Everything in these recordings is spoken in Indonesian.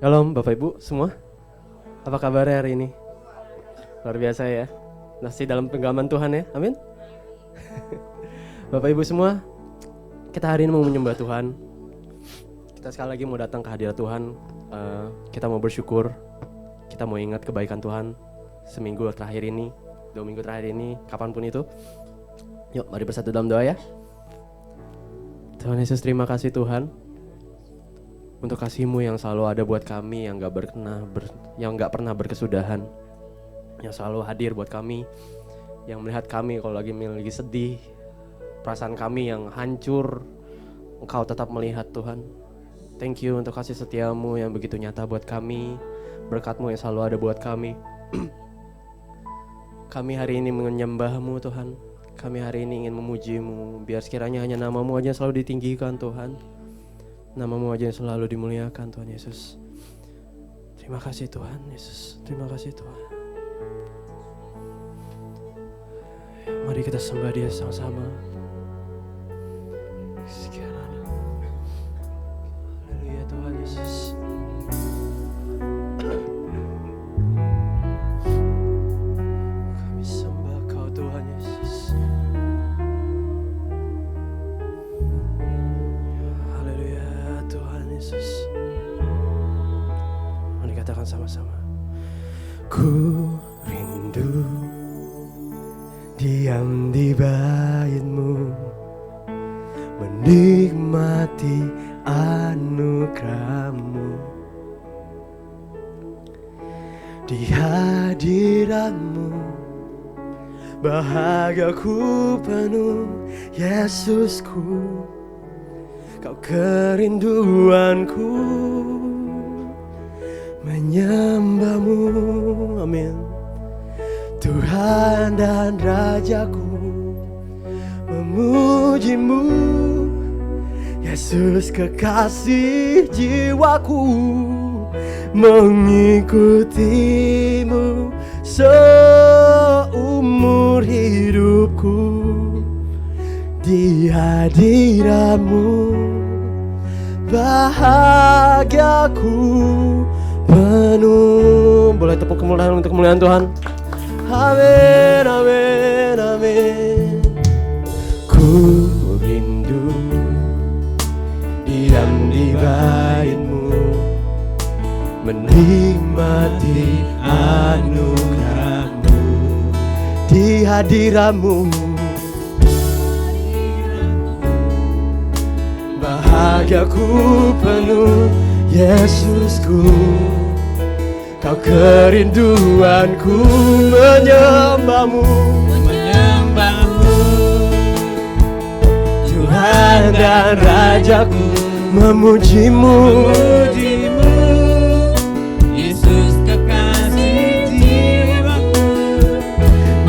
Shalom Bapak Ibu semua. Apa kabarnya hari ini? Luar biasa ya. Masih dalam genggaman Tuhan ya. Amin. Bapak Ibu semua, kita hari ini mau menyembah Tuhan. Kita sekali lagi mau datang ke hadirat Tuhan. Kita mau bersyukur. Kita mau ingat kebaikan Tuhan seminggu terakhir ini, 2 minggu terakhir ini, kapanpun itu. Yuk, mari bersatu dalam doa ya. Tuhan Yesus, terima kasih Tuhan untuk kasih-Mu yang selalu ada buat kami, yang gak pernah berkesudahan, yang selalu hadir buat kami, yang melihat kami kalau lagi sedih, perasaan kami yang hancur, Engkau tetap melihat Tuhan. Thank you untuk kasih setia-Mu yang begitu nyata buat kami, berkat-Mu yang selalu ada buat kami. Kami hari ini menyembah-Mu Tuhan, kami hari ini ingin memuji-Mu, biar sekiranya hanya nama-Mu aja yang selalu ditinggikan Tuhan. Nama-Mu aja yang selalu dimuliakan Tuhan Yesus. Terima kasih Tuhan Yesus. Terima kasih Tuhan. Mari kita sembah Dia sama-sama. Haleluya Tuhan Yesus. Kami sembah Kau Tuhan Yesus. Yesus. Mari katakan sama-sama. Ku rindu diam di bait-Mu, menikmati anugerah-Mu. Di hadirat-Mu bahagiaku penuh, Yesusku. Kau kerinduanku menyembah-Mu, amin. Tuhan dan Rajaku memuji-Mu, Yesus kekasih jiwaku, mengikuti-Mu seumur hidupku. Di hadirat-Mu bahagiaku penuh. Boleh tepuk kemuliaan untuk kemuliaan Tuhan. Amin, amin, amin. Ku rindu diam di bait-Mu, menikmati anugerah-Mu. Di hadirat-Mu bahagiaku penuh, Yesusku. Kau kerinduanku menyembah-Mu, Tuhan dan Rajaku memuji-Mu, Yesus kekasih jiwaku,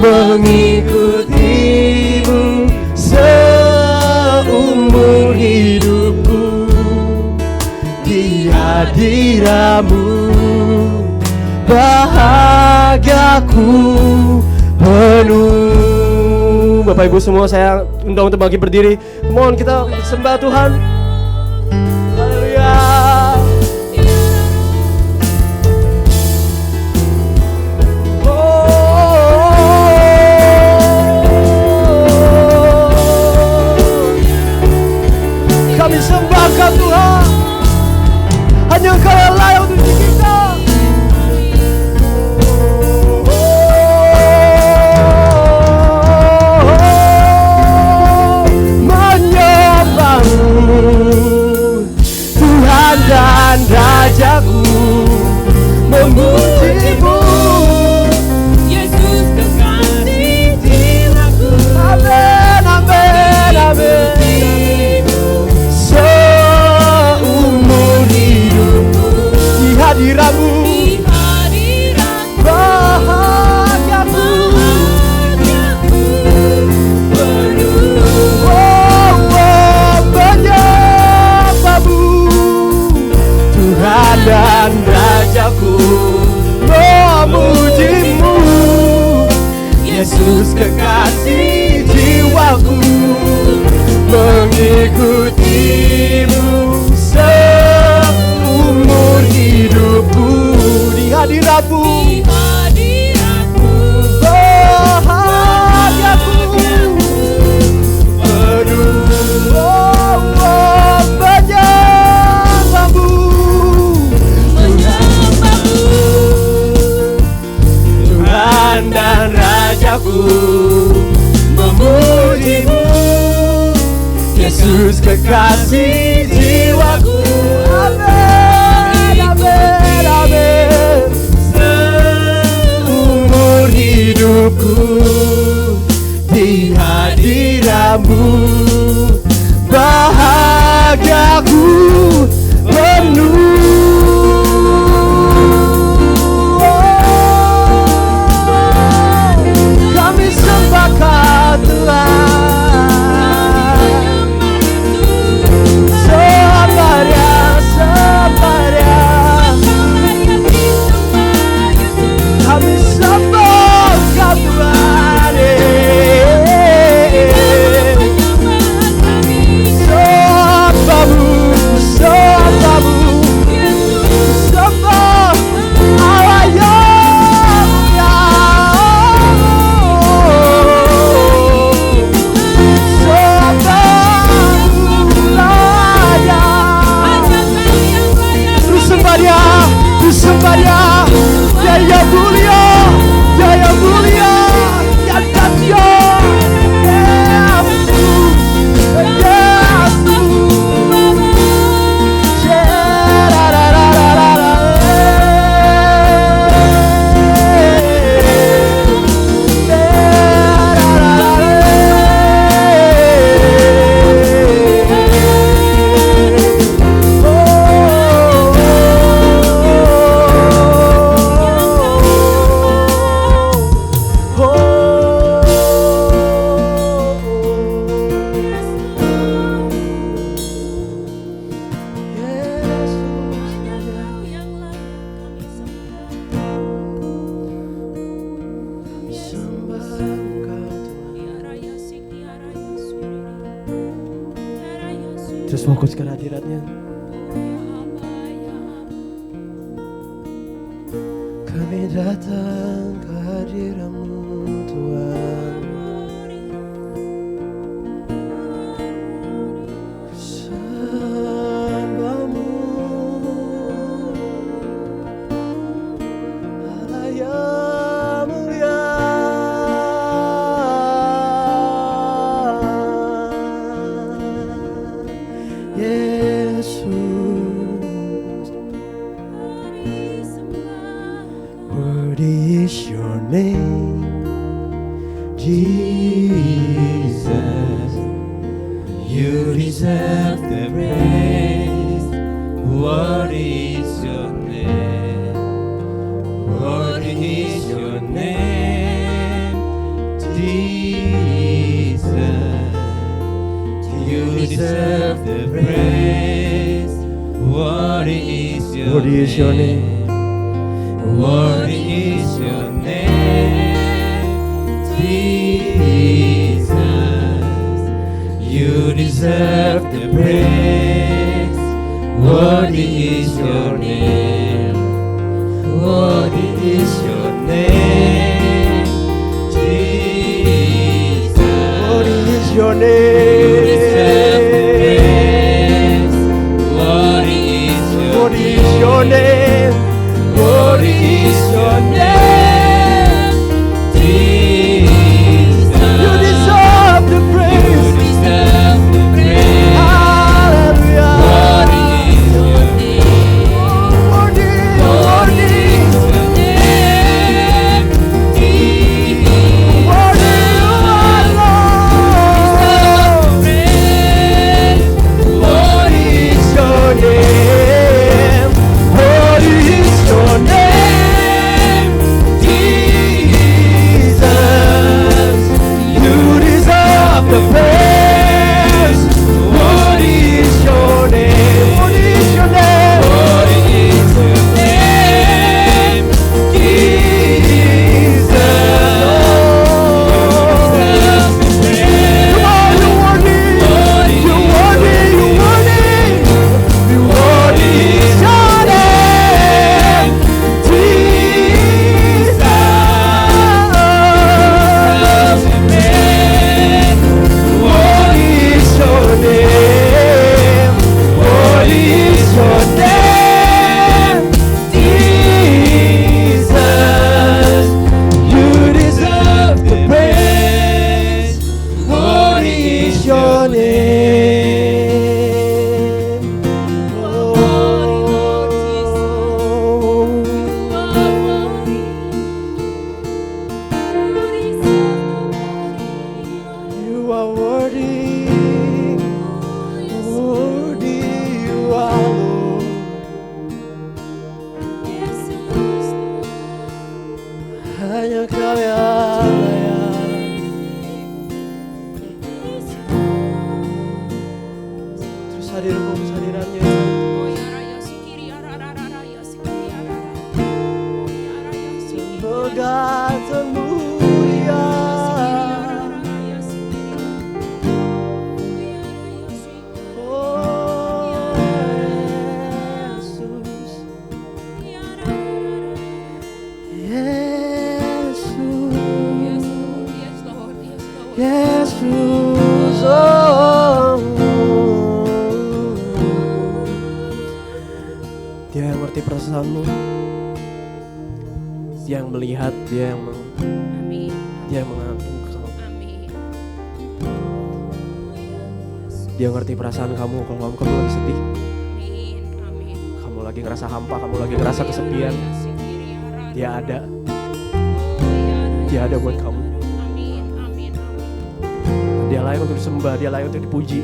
mengikuti-Mu seumur hidupku. Di hadirat-Mu bahagiaku penuh. Bapak Ibu semua, saya undang untuk bagi berdiri. Mohon kita sembah Tuhan. Haleluya. Kami sembah Kau Tuhan, hanya Engkau yang layak untuk kita. Menyembah-Mu, Tuhan dan Rajaku, memuji-Mu, Yesus kekasih jiwaku. amin, amin, amin. Seumur hidupku di hadirat-Mu bahagiaku penuh. menyembah-Mu, Tuhan dan Rajaku, memuji-Mu, Yesus kekasih jiwaku, mengikuti-Mu seumur hidup. aku memujimu, Yesus kekasih jiwaku. Amin, amin, amin. Seumur hidupku di hadiratmu, bahagiaku penuh. Kami sembah Kau Tuhan. Sembah Dia, sembah Dia. Kami sembah Kau Tuhan. Sembahmu, sembahmu, sembah Allah yang mulia. Sembahmu layak. Terus sembah Dia, terus sembah Dia. Dia yang mulia, Dia yang mulia, yang Dia. Terus fokus ke hadiratnya. Kami datang ke hadirat-Mu Tuhan. Sembah-Mu Allah yang mulia. Yesus, worthy is your name, Jesus, you deserve the praise. What is your name? What is your name? Jesus, you deserve the praise. What is your Worthy is your name. What is your name? Jesus, you deserve the praise. What is your name? What is your name? Jesus, Worthy is your you name. deserve the praise. What is your Worthy is your name. What is your name? Jesus, You deserve the you praise. deserve the praise. Hallelujah. What is your name? Worthy hanya Kau yang layak. Terus hadir Kau hadirannya. Megatan mulia, oh Yesus, Yesus, Yesus, oh. Dia yang ngerti perasaanmu. Dia yang melihat, dia yang mengagumi kau. Dia ngerti perasaan kamu kalau kamu lagi sedih. Kamu lagi ngerasa hampa, kamu lagi ngerasa kesepian. Dia ada. Dia ada buat kamu. Dia layak untuk disembah, dia layak untuk dipuji.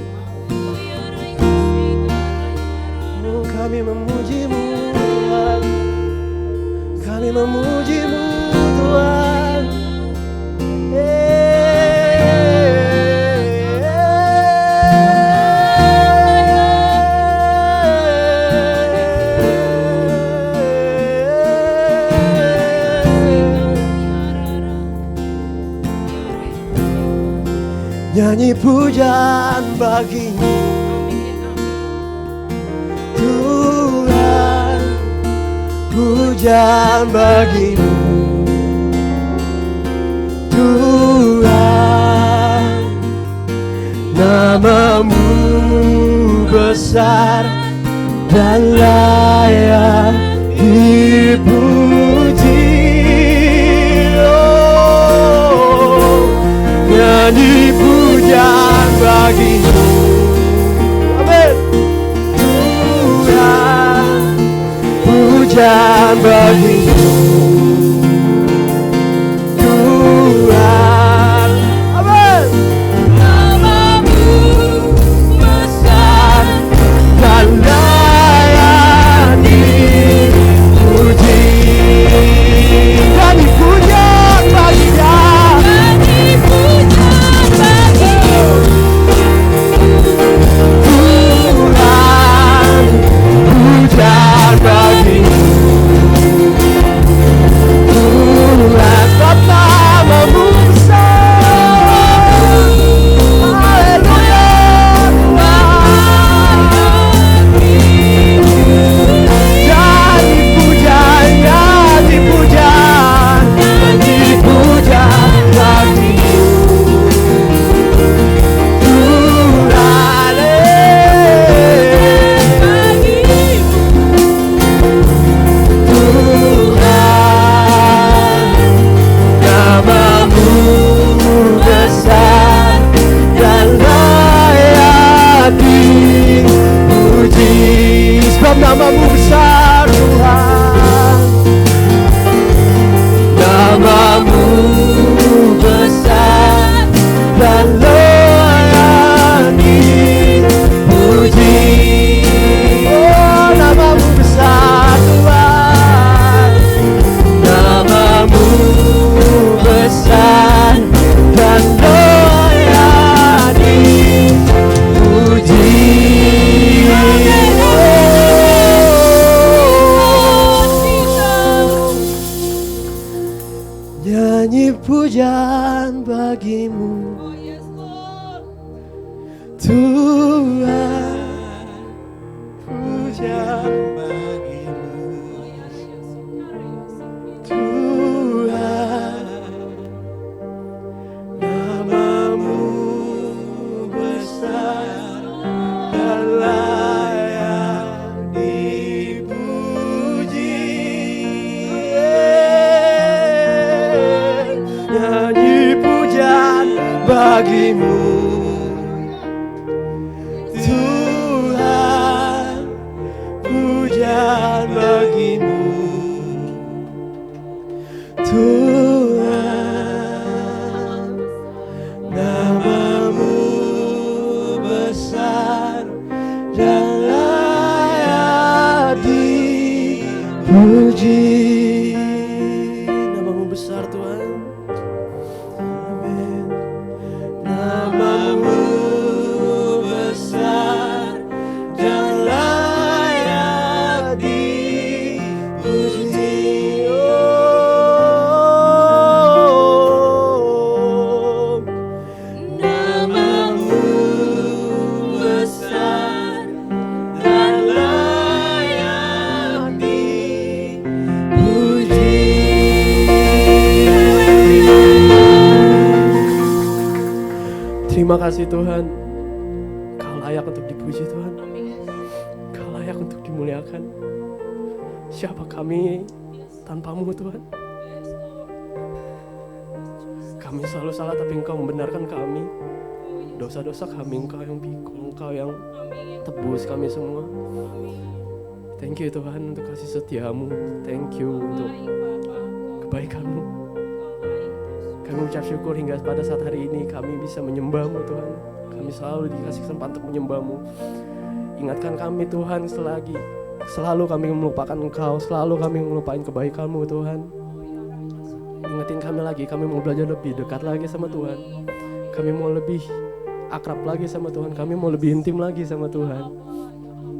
Oh, kami memuji-Mu Tuhan. Kami memuji-Mu Tuhan. Nyanyi pujian bagi-Mu Tuhan, pujian bagi-Mu Tuhan. Nama-Mu besar dan layak dipuji. Oh, nyanyi pujian bagi-Mu, amin. Tuhan, pujian bagi-Mu Tuhan, amin. Nama-Mu besar dan layak dipuji. Nyanyi pujian bagi-Nya, Tuhan, pujian bagi-Mu Tuhan. Sebab nama-Mu besar, haleluya Tuhan. Nyanyi pujian, nyanyi pujian bagi-Mu Tuhan, Tuhan. Nama-Mu besar dan layak dipuji. Sebab nama-Mu besar Tuhan. Nama-Mu besar dan layak dipuji. Oh, nama-Mu besar Tuhan. Nama-Mu besar dan layak dipuji. Nyanyi pujian bagi-Mu Tuhan, pujian bagi-Mu Tuhan. Nama-Mu besar dan layak dipuji. Nyanyi pujian bagi-Mu Tuhan, pujian bagi-Mu Tuhan. Nama-Mu besar dan layak dipuji. Nama-Mu besar Tuhan. Terima kasih Tuhan. Kau layak untuk dipuji Tuhan. Kau layak untuk dimuliakan. Siapa kami tanpa-Mu Tuhan? Kami selalu salah, tapi Engkau membenarkan kami. Dosa-dosa kami Engkau yang pikul, Engkau yang tebus kami semua. Thank you Tuhan untuk kasih setia-Mu. Thank you untuk kebaikan-Mu. Kami mengucap syukur hingga pada saat hari ini kami bisa menyembah-Mu Tuhan. Kami selalu dikasih kesempatan untuk menyembah-Mu. Ingatkan kami Tuhan selagi selalu kami melupakan Engkau, selalu kami melupakan kebaikan-Mu Tuhan. Ingetin kami lagi, kami mau belajar lebih dekat lagi sama Tuhan. Kami mau lebih akrab lagi sama Tuhan, kami mau lebih intim lagi sama Tuhan.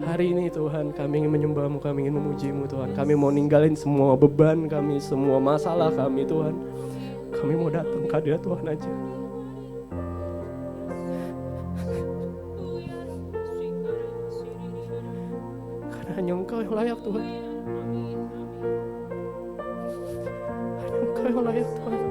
Hari ini Tuhan, kami ingin menyembah-Mu, kami ingin memuji-Mu Tuhan. Kami mau ninggalin semua beban kami, semua masalah kami Tuhan. Kami mau datang ke hadirat Tuhan aja. Karena hanya Engkau yang layak Tuhan. Hanya Engkau yang layak Tuhan.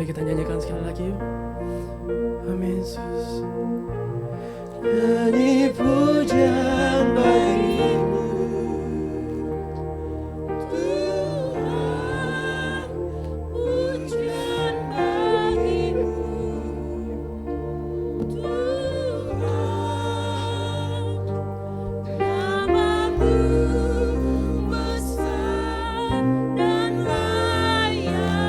Kita nyanyikan sekali lagi yuk. Amin Yesus. Nyanyi pujian bagi-Mu Tuhan, pujian bagi-Mu Tuhan, nama-Mu besar dan layak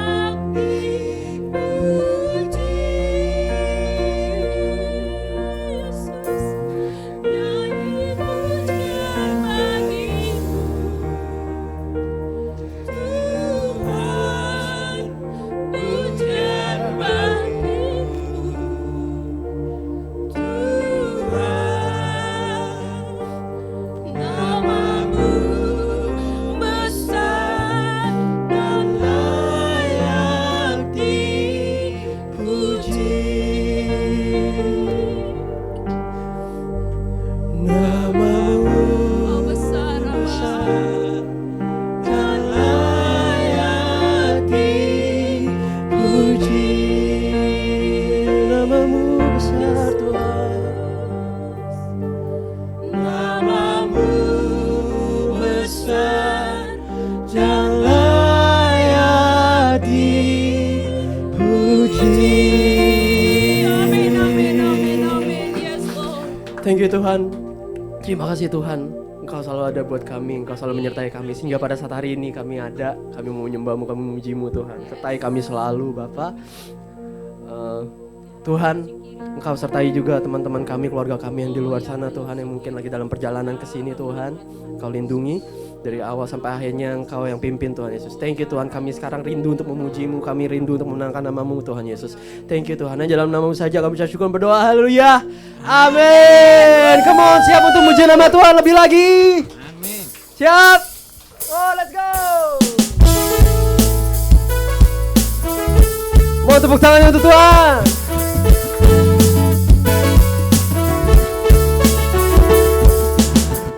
Thank you Tuhan. Terima kasih Tuhan. Engkau selalu ada buat kami, Engkau selalu menyertai kami. Sehingga pada saat hari ini kami ada, kami mau menyembah-Mu, kami memuji-Mu Tuhan. Sertai kami selalu Bapa. Tuhan, Engkau sertai juga teman-teman kami, keluarga kami yang di luar sana Tuhan, yang mungkin lagi dalam perjalanan ke sini Tuhan. Engkau lindungi dari awal sampai akhirnya, Engkau yang pimpin Tuhan Yesus. Thank you Tuhan, kami sekarang rindu untuk memuji-Mu, kami rindu untuk menangkan nama-Mu Tuhan Yesus. Thank you Tuhan, dalam nama-Mu saja kami ucap syukur berdoa, haleluya, amin. Come on, siap untuk memuji nama Tuhan lebih lagi? Amin. Siap? Oh, let's go. Mau tepuk tangannya untuk Tuhan.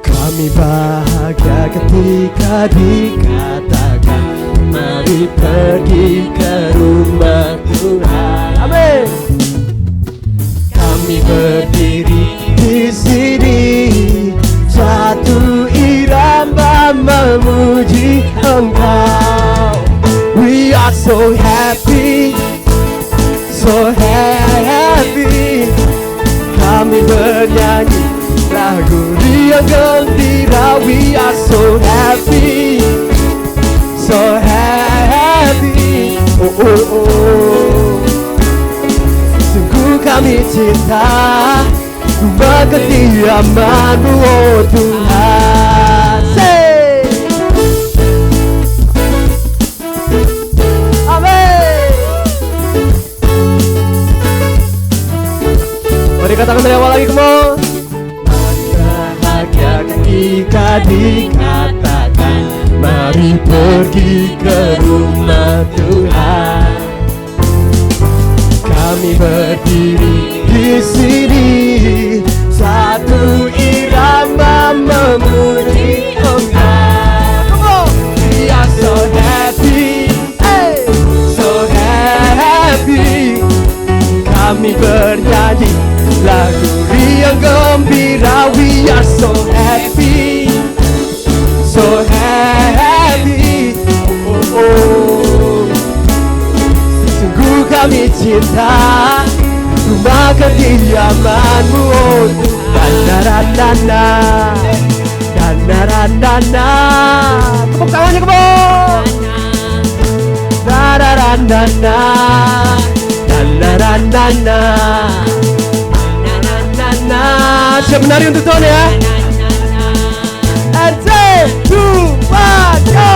Kami bahagia ketika dikatakan mari pergi ke rumah Tuhan. Amin. Kami berdiri di sini, satu irama memuji Engkau. We are so happy, so happy. Kami bernyanyi lagu riang gembira. We are so happy, so happy. Oh oh oh. Sungguh kami cinta berkediaman-Mu oh Tuhan. Say amin. Mari katakan dari awal lagi, come on. Bahagia ketika dikatakan Mari pergi ke rumah Tuhan. Kami berdiri di sini, satu irama memuji Engkau. Come on, we are so happy, hey, so happy. Kami bernyanyi lagu yang gembira. We are so happy, so happy. Oh, oh. Sungguh kami cinta rumah kediaman-Mu, oh Tuhan. Dana-dana, dana-dana. Tepuk tangannya, kebon. Dana-dana, dana-dana, dana-dana. Siap menari untuk Tuhan ya. And 3, 2, 1, go!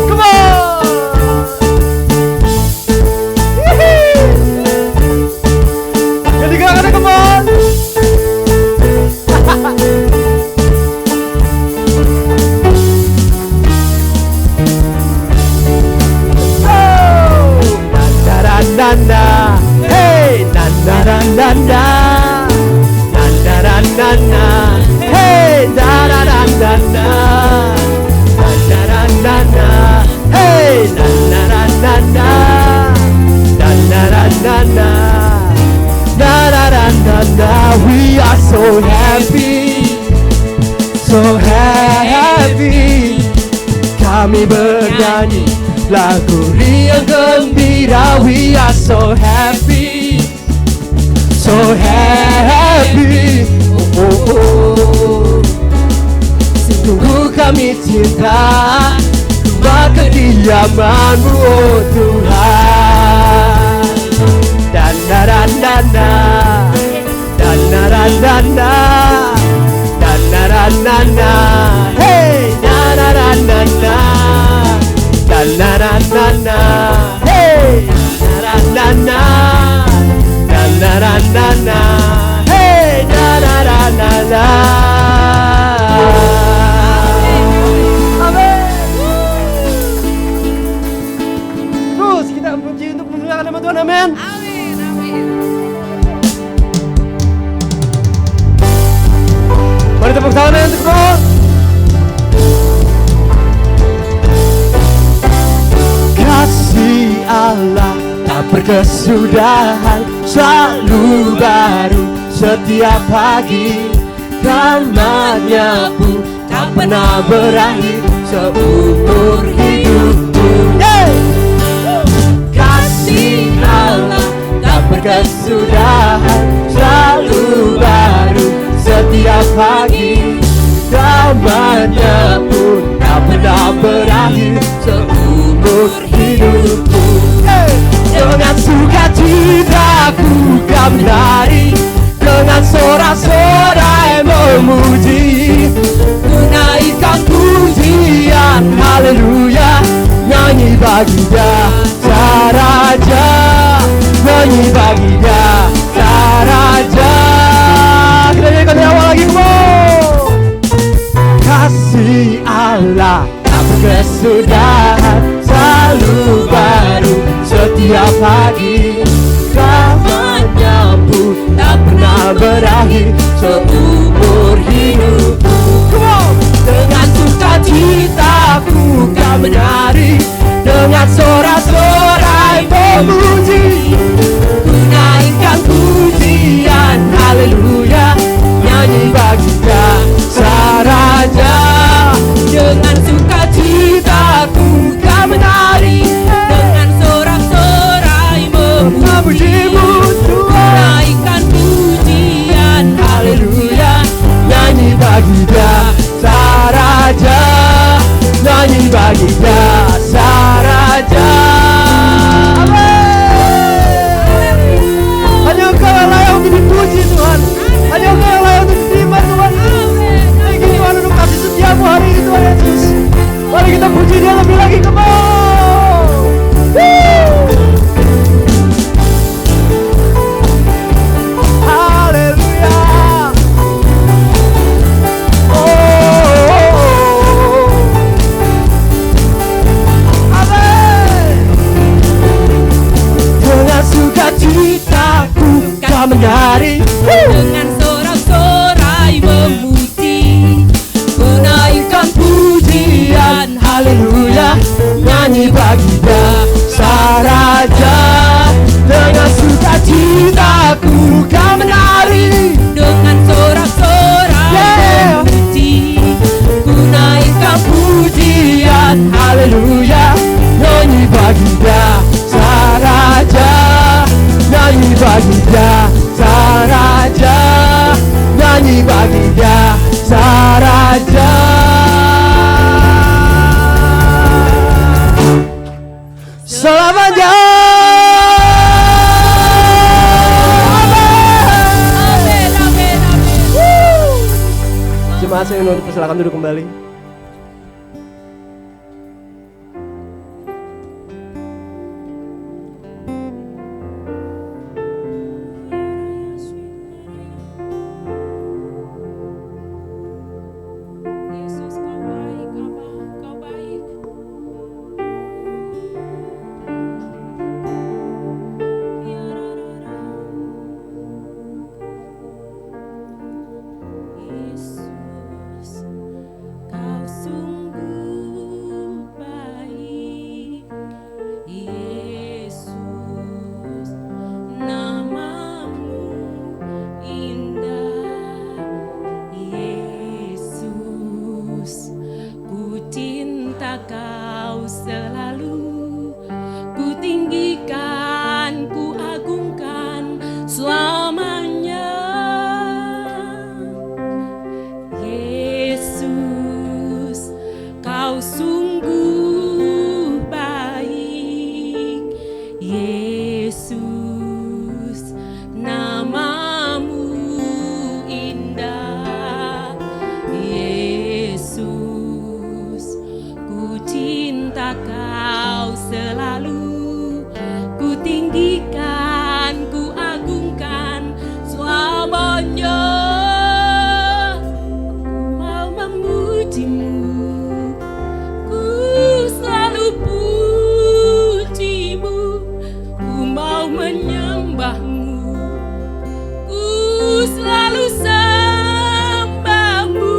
Come on! Jadi gerakannya, come on! Na-na-na-na, hey! Na-na-na-na-na, na-na-na-na-na, hey! Na-na-na-na-na, na-na-na-na-na, hey! Na-na-na-na-na, na-na-na-na-na, na-na-na-na-na. We are so happy, so happy. Kami bernyanyi lagu yang gembira. We are so happy, so happy. Oh, oh, oh. Sungguh kami cinta rumah kediaman-Mu, oh Tuhan. Dan-dan-dan-dan, dan-dan-dan-dan, dan-dan-dan-dan, hey, dan-dan-dan-dan, dan-dan-dan-dan, hey, dan-dan-dan-dan, dan-dan-dan-dan, hey, dan-dan-dan-dan. Amin. Terus kita puji untuk memuliakan nama Tuhan, amin. Mari tepuk tangan untuk Tuhan. Kasih Allah tak berkesudahan, selalu baru setiap pagi. Rahmat-Nya pun tak pernah berakhir seumur hidupku. Kasih Allah tak berkesudahan, selalu baru setiap pagi. Rahmat-Nya pun tak pernah berakhir seumur hidupku. Dengan sukacitaku kau menari, dengan sorak-sorai memuji, menaikkan pujian haleluya. Nyanyi bagi Dia Raja, nyanyi bagi Dia Raja. Kita nyanyikan dari awal lagi, kasih Allah tak berkesudahan, selalu baru setiap pagi. Rahmat-Nya pun tak pernah berakhir seumur hidupku. Dengan sukacitaku kau menari, dengan sorak-sorai memuji, ku naikkan pujian haleluya. Nyanyi bagi Dia Raja, dengan sukacitaku kau menari, dengan sorak-sorai memuji-Mu Tuhan. Naikkan pujian haleluya. Nyanyi bagi Dia Raja, nyanyi bagi Dia Raja. menari dengan sorak-sorai memuji, menaikkan pujian, haleluya, nyanyi bagi Dia Sang Raja. Dengan sukacitaku kau menari, dengan sorak-sorai memuji, ku naikkan pujian, haleluya, nyanyi bagi Dia Sang Raja, nyanyi bagi Dia Sang Raja, nyanyi bagi Dia Sang Raja. Selamanya. amin, amin, amin. Jemaat saya ingin persilakan duduk kembali. Yesus, kau baik, Abah, kau baik. Ya, ra, ra, ra. Yesus, kau sungguh baik. Yesus, namamu indah. Yesus, ku cinta kau selalu, ku tinggikan, ku agungkan selamanya. Yesus, kau sungguh baik. Yesus, namamu indah. Yesus, ku cinta kau selalu, ku tinggikan, ku agungkan selamanya. Mau memujimu, ku selalu pujimu, ku mau menyembahmu, ku selalu sembahmu.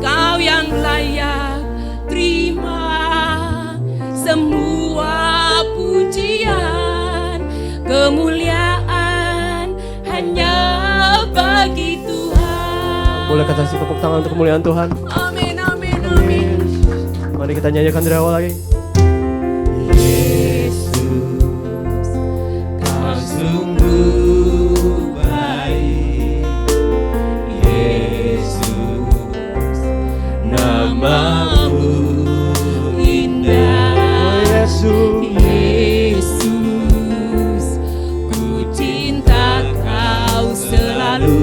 Kau yang layak terima semua pujian, kemuliaan hanya bagi Tuhan. Boleh kita kasih tepuk tangan untuk kemuliaan Tuhan. Amin, amin, amin. Mari kita nyanyikan dari awal lagi. Yesus, kau sungguh baik. Yesus, namamu indah. Yesus, Yesus, ku cinta kau selalu,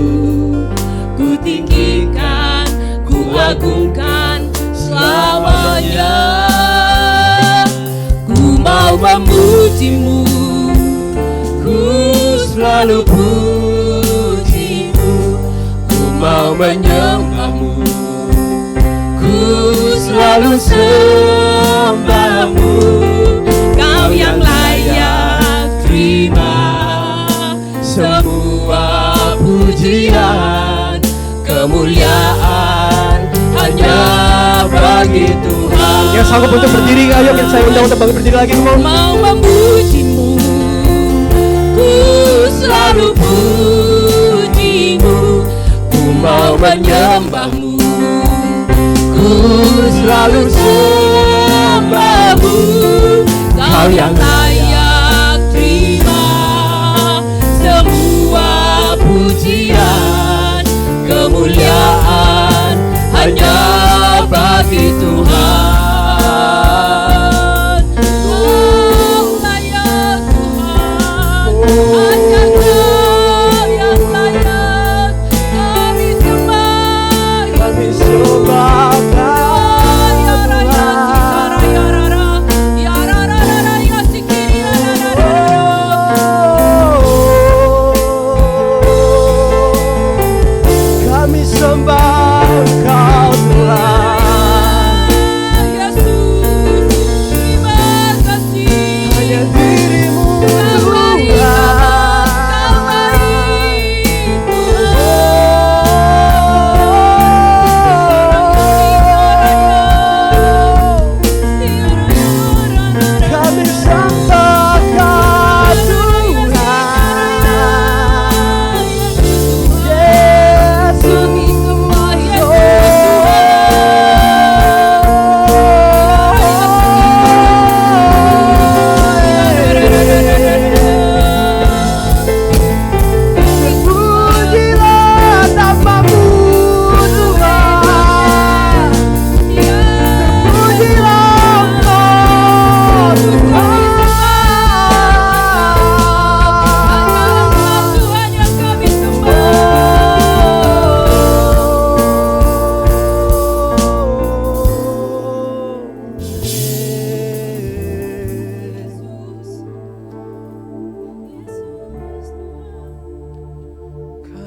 ku tinggikan, ku agungkan selamanya. Ku mau memujimu, ku selalu pujimu, ku mau menyembahmu, ku selalu sembahmu. Kau yang layak terima semua pujian, kemuliaan hanya bagi Tuhan. yang sanggup untuk berdiri, ayo kita saya undang untuk bangun berdiri lagi. Mau memujimu, ku selalu pujimu, ku mau menyembahmu, ku selalu sembahmu. Kau yang layak terima semua pujian, kemuliaan hanya bagi Tuhan. Kau layak Tuhan, hanya Kau yang layak kami sembah. Kami sembah Kau Kami sembah Kau Tuhan.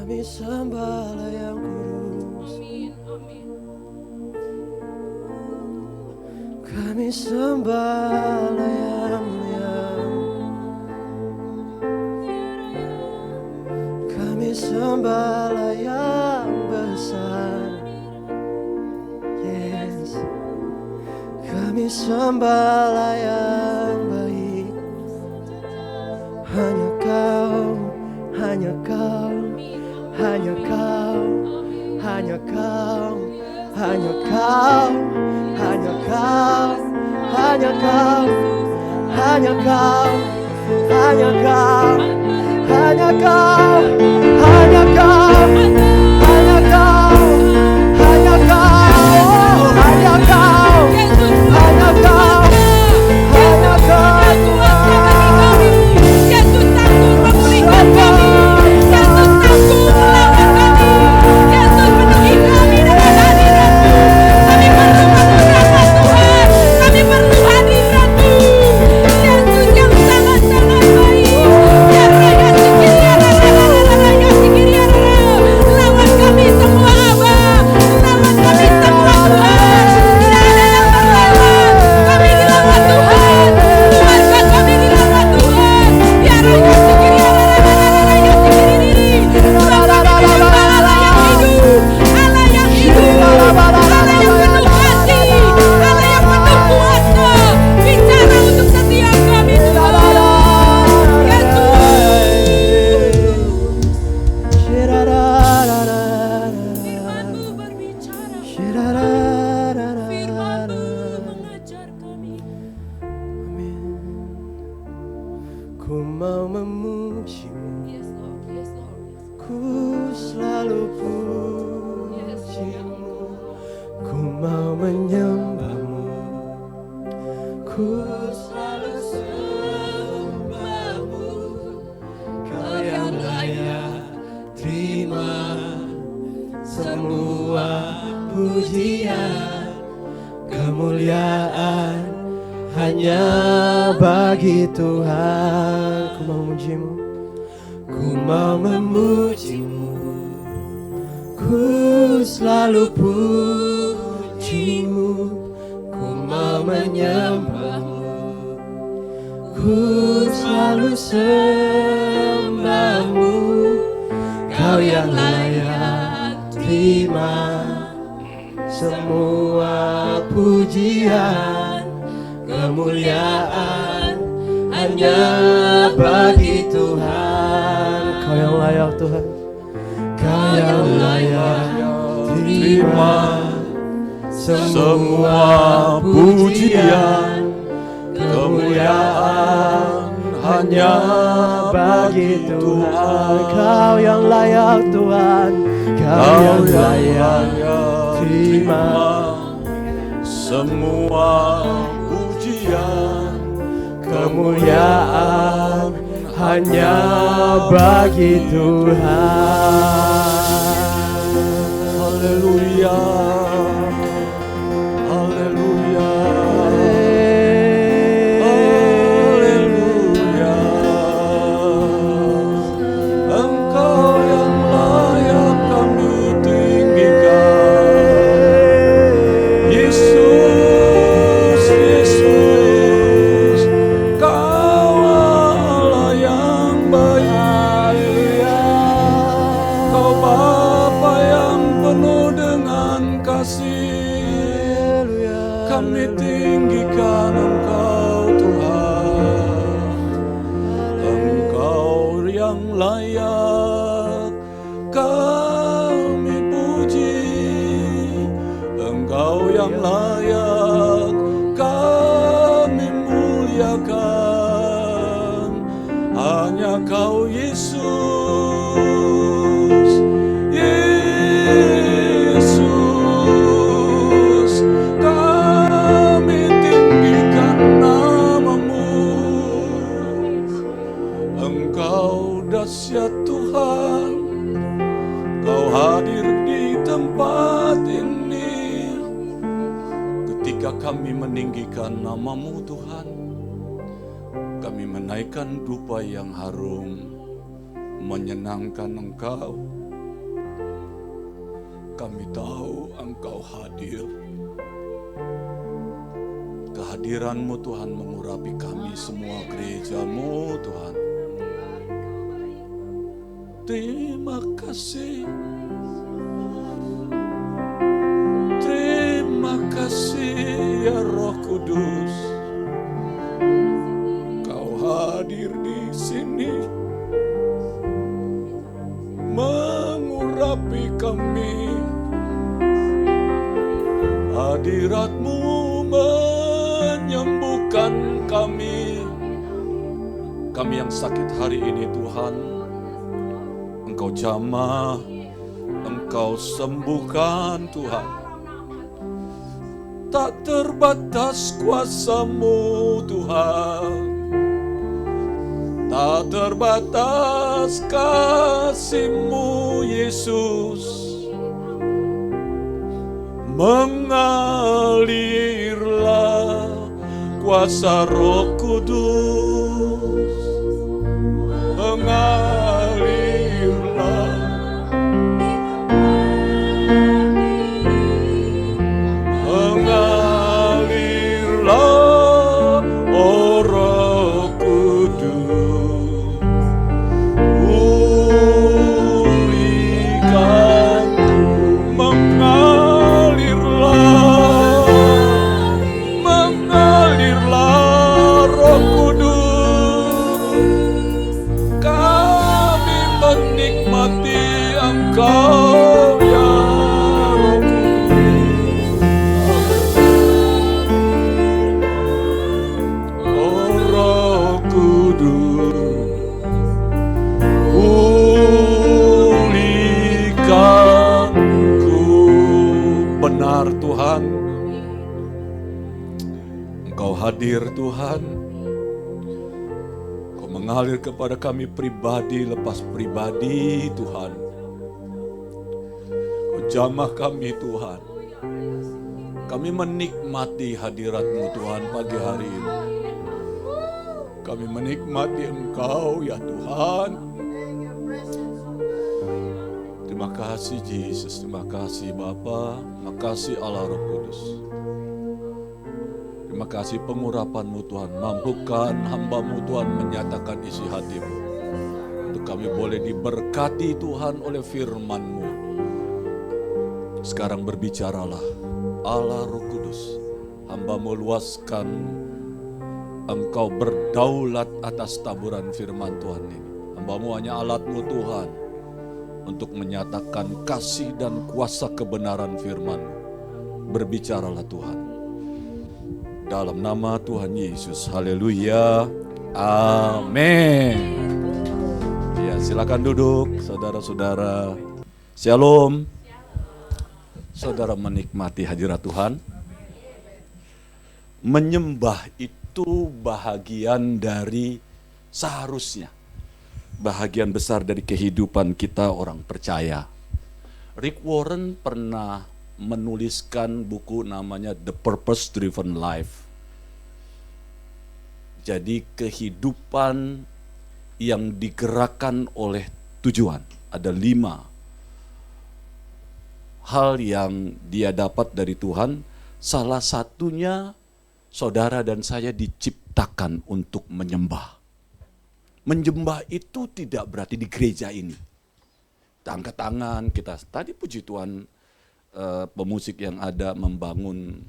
Kami sembahlah yang kudus. Amin, amin. Kami sembahlah yang mulia. Kami sembahlah yang besar. Yes. Kami sembahlah yang baik. Hanya Kau, hanya Kau, hanya Kau, hanya Kau, hanya Kau, hanya Kau, hanya Kau, hanya Kau, hanya Kau, hanya Kau, hanya Kau, hanya Kau, hanya Kau, hanya Kau, hanya Kau, hanya Kau. Yesus sanggup memulihkan kami. Yesus sanggup melawan kami. Yesus penuhi kami dengan hadirat-Mu. Kami perlu anugerah Tuhan. Kami perlu hadirat-Mu. Yesus yang sangat-sangat baik. Ya Raya Sikiria Raya Sikiria lawan kami semua Aba. Lawan kami semua Tuhan. Tidak ada yang terlewat. Kami dilawan Tuhan. Keluarga kami dilawan Tuhan. Ya Raya Sikiria Raya Sikiri. Bapa kami hamba Allah yang hidup. Allah yang hidup. Allah yang penuh kasih. Allah yang penuh kuasa. Bicara untuk setiap kami Tuhan. Firman-Mu berbicara. Firman-Mu mengajar kami. Ku mau memuji-Mu, Yes Lord, yes Lord. ku selalu puji-Mu. Ku mau menyembah-Mu, ku selalu sembah-Mu. Kau yang layak terima semua pujian, kemuliaan hanya bagi Tuhan. Ku mau memuji-Mu, ku mau memuji-Mu, ku selalu puji-Mu. Ku mau menyembah-Mu, ku selalu sembah-Mu. Kau yang layak terima semua pujian, kemuliaan hanya bagi Tuhan. Kau yang layak Tuhan, Kau yang layak terima semua pujian, kemuliaan hanya bagi Tuhan. Kau yang layak Tuhan, Kau yang layak terima semua pujian, kemuliaan hanya bagi Tuhan. Haleluya, haleluya, haleluya. Engkau yang layak kami tinggikan, Yesus, Yesus. Kau Allah yang baik, Kau Bapa yang penuh dengan kasih. Kami tinggikan Engkau Tuhan, Engkau yang layak kami puji, Engkau yang layak kami muliakan. Hanya Kau Yesus, Yesus. Kami tinggikan nama-Mu. Engkau dahsyat Tuhan, Kau hadir di tempat ini. Ketika kami meninggikan nama-Mu Tuhan, kami menaikkan dupa yang harum, menyenangkan Engkau. kami tahu Engkau hadir. Kehadiran-Mu Tuhan mengurapi kami semua gereja-Mu Tuhan. Terima kasih. Terima kasih ya Roh Kudus. Kau hadir di sini. Mengurapi kami. Hadirat-Mu menyembuhkan kami. Kami yang sakit hari ini Tuhan, Engkau jamah, Engkau sembuhkan Tuhan. Tak terbatas kuasa-Mu Tuhan, tak terbatas kasih-Mu Yesus. Mengalirlah kuasa Roh Kudus, mengalirlah, mengalirlah, oh Roh Kudus. Pulihkanku, mengalirlah Roh Kudus. Kami menikmati Engkau ya Roh Kudus. Oh Roh Kudus, pulihkanku. Benar Tuhan, Engkau hadir Tuhan. Kau mengalir kepada kami pribadi lepas pribadi Tuhan. Kau jamah kami Tuhan. Kami menikmati hadirat-Mu Tuhan pagi hari ini. Kami menikmati Engkau ya Tuhan. Terima kasih Yesus, terima kasih Bapa, terima kasih Allah Roh Kudus. Terima kasih pengurapan-Mu Tuhan, mampukan hamba-Mu Tuhan menyatakan isi hati-Mu. Untuk kami boleh diberkati Tuhan oleh firman-Mu. Sekarang berbicaralah Allah Roh Kudus, hamba-Mu luaskan, Engkau berdaulat atas taburan firman Tuhan ini. Hamba-Mu hanya alat-Mu Tuhan, untuk menyatakan kasih dan kuasa kebenaran firman. Berbicaralah Tuhan. Dalam nama Tuhan Yesus. Haleluya. Amin. Ya, silakan duduk saudara-saudara. Shalom. Saudara menikmati hadirat Tuhan. Menyembah itu bahagian dari seharusnya. Bahagian besar dari kehidupan kita orang percaya. Rick Warren pernah menuliskan buku namanya The Purpose Driven Life. Jadi kehidupan yang digerakkan oleh tujuan. Ada 5 hal yang dia dapat dari Tuhan. Salah satunya saudara dan saya diciptakan untuk menyembah. Menyembah itu tidak berarti di gereja ini. Kita angkat tangan, kita tadi puji Tuhan, pemusik yang ada membangun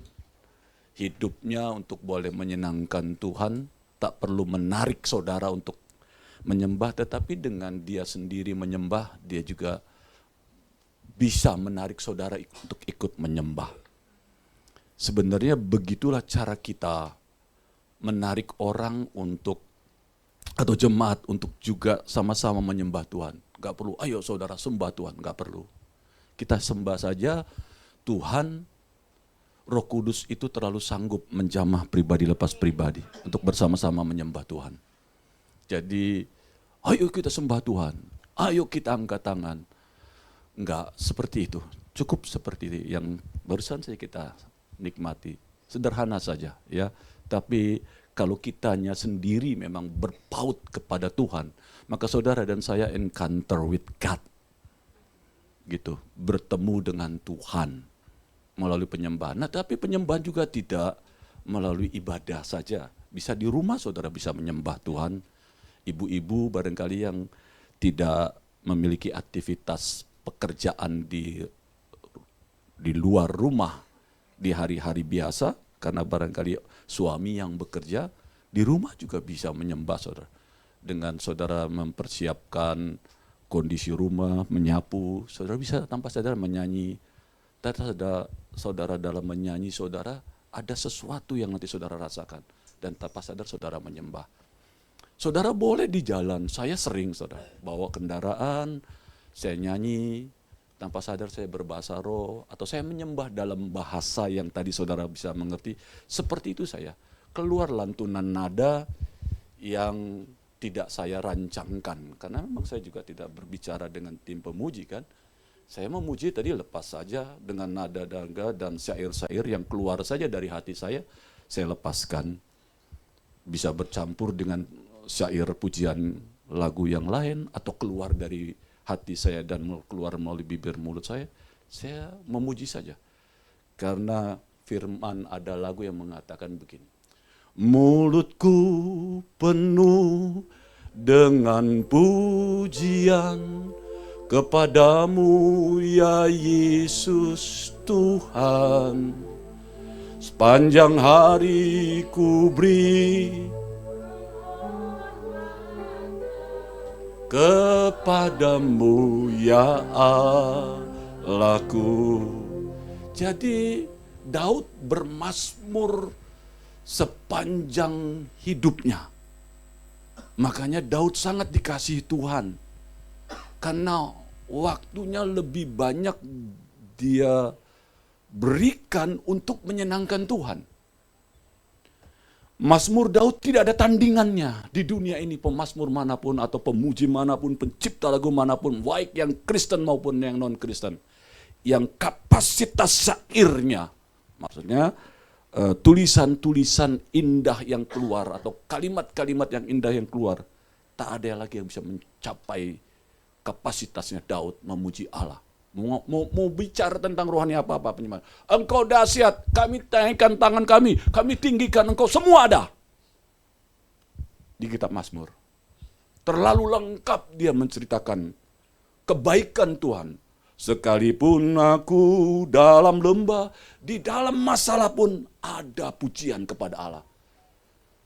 hidupnya untuk boleh menyenangkan Tuhan. Tak perlu menarik saudara untuk menyembah, tetapi dengan dia sendiri menyembah, dia juga bisa menarik saudara untuk ikut menyembah. Sebenarnya begitulah cara kita menarik orang untuk, atau jemaat untuk juga sama-sama menyembah Tuhan. Gak perlu, ayo saudara sembah Tuhan, gak perlu. Kita sembah saja, Tuhan, Roh Kudus itu terlalu sanggup menjamah pribadi lepas pribadi untuk bersama-sama menyembah Tuhan. Jadi, ayo kita sembah Tuhan, ayo kita angkat tangan. Enggak seperti itu, cukup seperti yang barusan saya kita nikmati. Sederhana saja ya, tapi kalau kitanya sendiri memang berpaut kepada Tuhan, maka saudara dan saya encounter with God. gitu, bertemu dengan Tuhan melalui penyembahan. Nah, tapi penyembahan juga tidak melalui ibadah saja. Bisa di rumah saudara bisa menyembah Tuhan. Ibu-ibu barangkali yang tidak memiliki aktivitas pekerjaan di luar rumah di hari-hari biasa, karena barangkali suami yang bekerja, di rumah juga bisa menyembah saudara. Dengan saudara mempersiapkan kondisi rumah, menyapu, saudara bisa tanpa sadar menyanyi. Dan saudara dalam menyanyi saudara, ada sesuatu yang nanti saudara rasakan. Dan tanpa sadar saudara menyembah. Saudara boleh di jalan, saya sering saudara, bawa kendaraan, saya nyanyi, tanpa sadar saya berbahasa roh, atau saya menyembah dalam bahasa yang tadi saudara bisa mengerti. Seperti itu saya, keluar lantunan nada yang tidak saya rancangkan. Karena memang saya juga tidak berbicara dengan tim pemuji kan. Saya memuji tadi lepas saja dengan nada-nada dan syair-syair yang keluar saja dari hati saya lepaskan. Bisa bercampur dengan syair pujian lagu yang lain atau keluar dari hati saya dan keluar melalui bibir mulut saya memuji saja. Karena firman ada lagu yang mengatakan begini. Mulutku penuh dengan pujian kepadamu ya Yesus Tuhan. Sepanjang hari ku beri kepadamu ya Allahku. Jadi Daud bermazmur sepanjang hidupnya. Makanya Daud sangat dikasihi Tuhan. Karena waktunya lebih banyak dia berikan untuk menyenangkan Tuhan. Mazmur Daud tidak ada tandingannya di dunia ini. Pemazmur manapun atau pemuji manapun, pencipta lagu manapun, baik yang Kristen maupun yang non-Kristen, yang kapasitas syairnya, maksudnya tulisan-tulisan indah yang keluar atau kalimat-kalimat yang indah yang keluar, tak ada lagi yang bisa mencapai kapasitasnya Daud memuji Allah. Mau bicara tentang rohani apa-apa penyembahan. Engkau dahsyat, kami naikkan tangan kami tinggikan engkau, semua ada di kitab Mazmur. Terlalu lengkap dia menceritakan kebaikan Tuhan. Sekalipun aku dalam lembah, di dalam masalah pun ada pujian kepada Allah.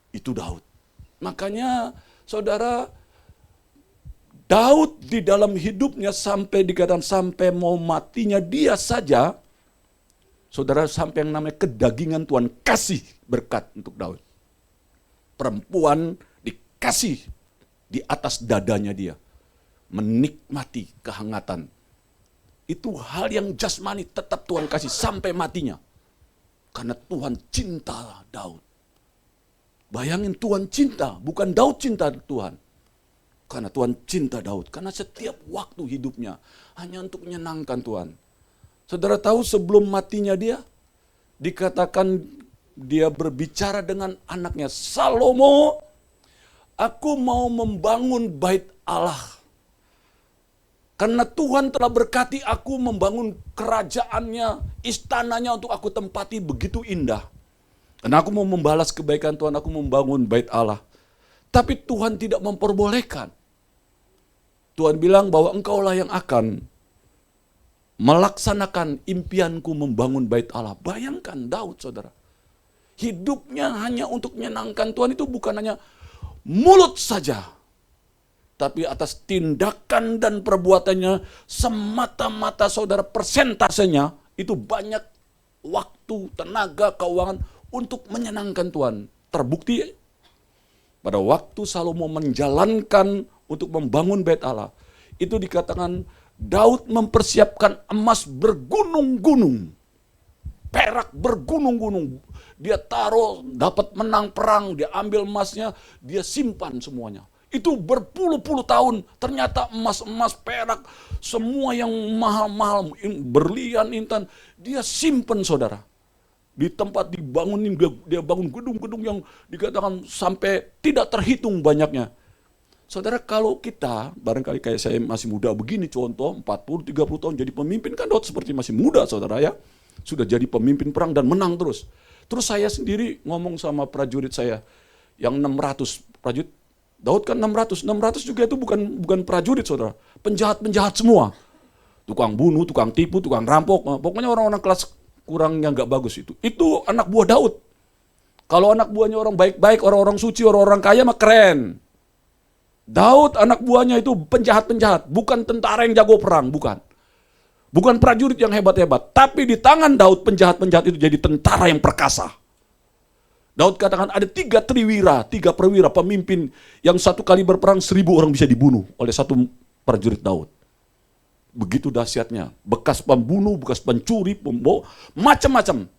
Itu Daud. Makanya saudara, Daud di dalam hidupnya sampai dikatakan sampai mau matinya dia saja, saudara, sampai yang namanya kedagingan Tuhan kasih berkat untuk Daud. Perempuan dikasih di atas dadanya dia, menikmati kehangatan. Itu hal yang jasmani tetap Tuhan kasih sampai matinya. Karena Tuhan cinta Daud. Bayangin Tuhan cinta, bukan Daud cinta Tuhan. Karena Tuhan cinta Daud. Karena setiap waktu hidupnya hanya untuk menyenangkan Tuhan. Saudara tahu sebelum matinya dia, dikatakan dia berbicara dengan anaknya, Salomo, aku mau membangun bait Allah. Karena Tuhan telah berkati aku membangun kerajaannya, istananya untuk aku tempati begitu indah. Karena aku mau membalas kebaikan Tuhan, aku membangun bait Allah. Tapi Tuhan tidak memperbolehkan. Tuhan bilang bahwa engkaulah yang akan melaksanakan impianku membangun bait Allah. Bayangkan Daud, saudara. Hidupnya hanya untuk menyenangkan Tuhan, itu bukan hanya mulut saja. Tapi atas tindakan dan perbuatannya semata-mata saudara, persentasenya itu banyak waktu, tenaga, keuangan untuk menyenangkan Tuhan. Terbukti pada waktu Salomo menjalankan untuk membangun bait Allah, itu dikatakan Daud mempersiapkan emas bergunung-gunung, perak bergunung-gunung. Dia taruh, dapat menang perang, dia ambil emasnya, dia simpan semuanya. Itu berpuluh-puluh tahun, ternyata emas-emas, perak, semua yang mahal-mahal, berlian, intan, dia simpan saudara. Di tempat dibangunin, dia bangun gedung-gedung yang dikatakan sampai tidak terhitung banyaknya. Saudara, kalau kita, barangkali kayak saya masih muda begini, contoh 40-30 tahun jadi pemimpin, kan Daud seperti masih muda saudara ya. Sudah jadi pemimpin perang dan menang terus. Terus saya sendiri ngomong sama prajurit saya, yang 600 prajurit, Daud kan 600 juga itu bukan prajurit saudara. Penjahat-penjahat semua. Tukang bunuh, tukang tipu, tukang rampok, pokoknya orang-orang kelas kurang yang gak bagus itu. Itu anak buah Daud. Kalau anak buahnya orang baik-baik, orang-orang suci, orang-orang kaya mah keren. Daud anak buahnya itu penjahat-penjahat, bukan tentara yang jago perang, bukan. Bukan prajurit yang hebat-hebat, tapi di tangan Daud penjahat-penjahat itu jadi tentara yang perkasa. Daud katakan ada 3 perwira pemimpin yang satu kali berperang 1000 orang bisa dibunuh oleh satu prajurit Daud. Begitu dahsyatnya, bekas pembunuh, bekas pencuri, pembawa, macam-macam.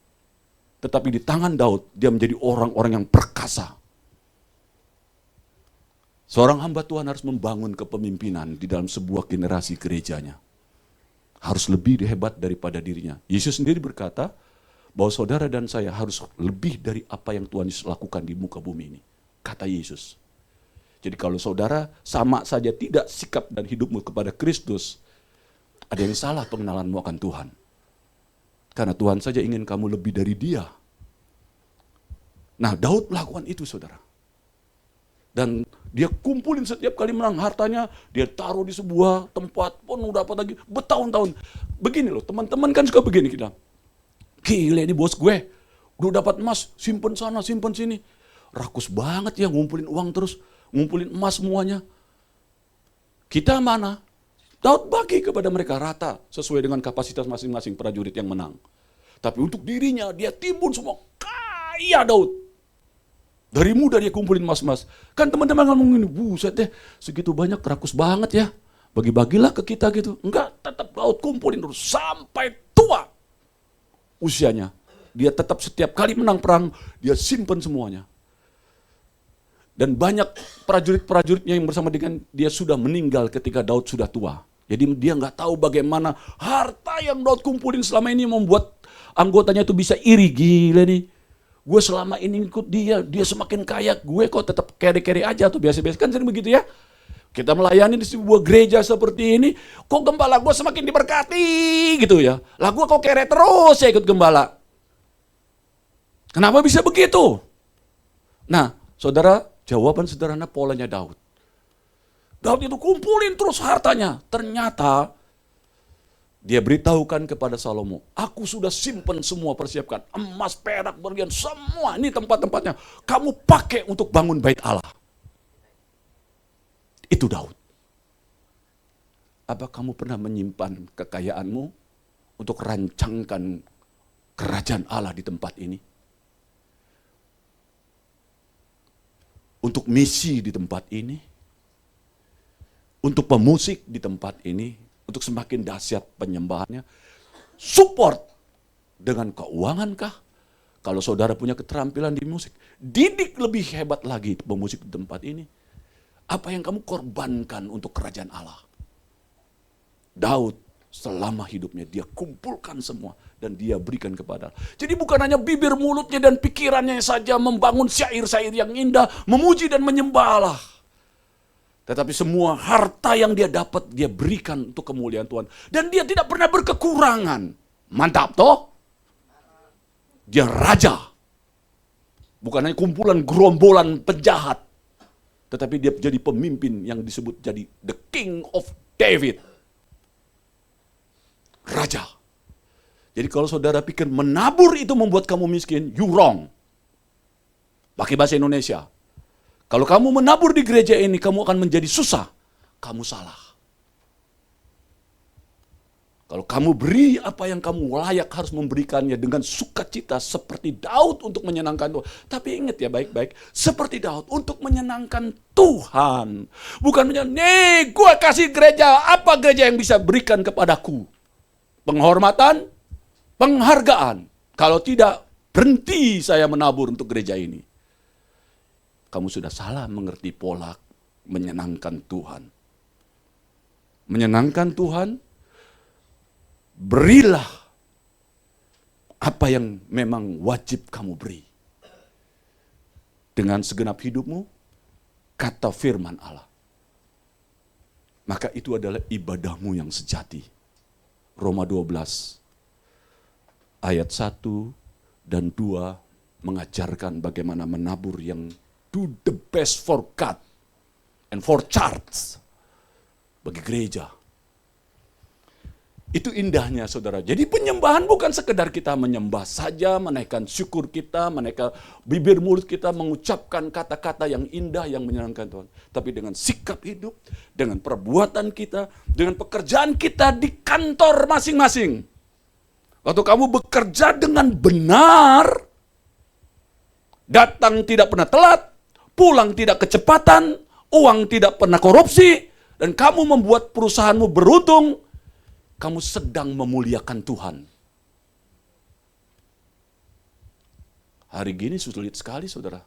Tetapi di tangan Daud dia menjadi orang-orang yang perkasa. Seorang hamba Tuhan harus membangun kepemimpinan di dalam sebuah generasi gerejanya. Harus lebih hebat daripada dirinya. Yesus sendiri berkata bahwa saudara dan saya harus lebih dari apa yang Tuhan Yesus lakukan di muka bumi ini. Kata Yesus. Jadi kalau saudara sama saja tidak sikap dan hidupmu kepada Kristus, ada yang salah pengenalanmu akan Tuhan. Karena Tuhan saja ingin kamu lebih dari Dia. Nah, Daud melakukan itu saudara. Dan dia kumpulin setiap kali menang hartanya, dia taruh di sebuah tempat, penuh dapat lagi, bertahun-tahun. Begini loh, teman-teman kan suka begini kita. Gila ini bos gue, udah dapat emas, simpen sana, simpen sini. Rakus banget ya ngumpulin uang terus, ngumpulin emas semuanya. Kita mana? Daud bagi kepada mereka rata, sesuai dengan kapasitas masing-masing prajurit yang menang. Tapi untuk dirinya, dia timbun semua, kaya Daud. Dari muda dia kumpulin emas-emas. Kan teman-teman ngomongin, buset deh, segitu banyak rakus banget ya. Bagi-bagilah ke kita gitu. Enggak, tetap Daud kumpulin terus sampai tua usianya. Dia tetap setiap kali menang perang, dia simpen semuanya. Dan banyak prajurit-prajuritnya yang bersama dengan dia sudah meninggal ketika Daud sudah tua. Jadi dia nggak tahu bagaimana harta yang Daud kumpulin selama ini membuat anggotanya itu bisa iri. Gila nih. Gue selama ini ikut dia semakin kaya, gue kok tetap kere-kere aja tuh, biasa-biasa kan sering begitu ya. Kita melayani di sebuah gereja seperti ini, kok gembala gue semakin diberkati gitu ya. Lah gue kok kere terus ya ikut gembala. Kenapa bisa begitu? Nah, saudara, jawaban sederhana polanya Daud. Daud itu kumpulin terus hartanya, ternyata dia beritahukan kepada Salomo, aku sudah simpen semua, persiapkan. Emas, perak, berlian, semua. Ini tempat-tempatnya. Kamu pakai untuk bangun bait Allah. Itu Daud. Apa kamu pernah menyimpan kekayaanmu untuk rancangkan kerajaan Allah di tempat ini? Untuk misi di tempat ini? Untuk pemusik di tempat ini? Untuk semakin dahsyat penyembahannya, support dengan keuangan kah? Kalau saudara punya keterampilan di musik, didik lebih hebat lagi pemusik di tempat ini. Apa yang kamu korbankan untuk kerajaan Allah? Daud selama hidupnya dia kumpulkan semua dan dia berikan kepada Allah. Jadi bukan hanya bibir mulutnya dan pikirannya saja membangun syair-syair yang indah, memuji dan menyembah Allah. Tetapi semua harta yang dia dapat, dia berikan untuk kemuliaan Tuhan. Dan dia tidak pernah berkekurangan. Mantap toh? Dia raja. Bukan hanya kumpulan gerombolan penjahat. Tetapi dia jadi pemimpin yang disebut jadi the King of David. Raja. Jadi kalau saudara pikir menabur itu membuat kamu miskin, you wrong. Pakai bahasa Indonesia. Kalau kamu menabur di gereja ini, kamu akan menjadi susah. Kamu salah. Kalau kamu beri apa yang kamu layak harus memberikannya dengan sukacita seperti Daud untuk menyenangkan Tuhan. Tapi ingat ya baik-baik, seperti Daud untuk menyenangkan Tuhan. Bukan nih gue kasih gereja, apa gereja yang bisa berikan kepadaku? Penghormatan, penghargaan. Kalau tidak, berhenti saya menabur untuk gereja ini. Kamu sudah salah mengerti pola menyenangkan Tuhan. Menyenangkan Tuhan, berilah apa yang memang wajib kamu beri. Dengan segenap hidupmu, kata firman Allah. maka itu adalah ibadahmu yang sejati. Roma 12 ayat 1 dan 2 mengajarkan bagaimana menabur yang do the best for God and for church, bagi gereja. Itu indahnya saudara. Jadi penyembahan bukan sekedar kita menyembah saja, menaikkan syukur kita, menaikkan bibir mulut kita mengucapkan kata-kata yang indah yang menyenangkan Tuhan. Tapi dengan sikap hidup, dengan perbuatan kita, dengan pekerjaan kita di kantor masing-masing. Waktu kamu bekerja dengan benar, datang tidak pernah telat, pulang tidak kecepatan, uang tidak pernah korupsi, dan kamu membuat perusahaanmu beruntung, kamu sedang memuliakan Tuhan. Hari gini sulit sekali saudara,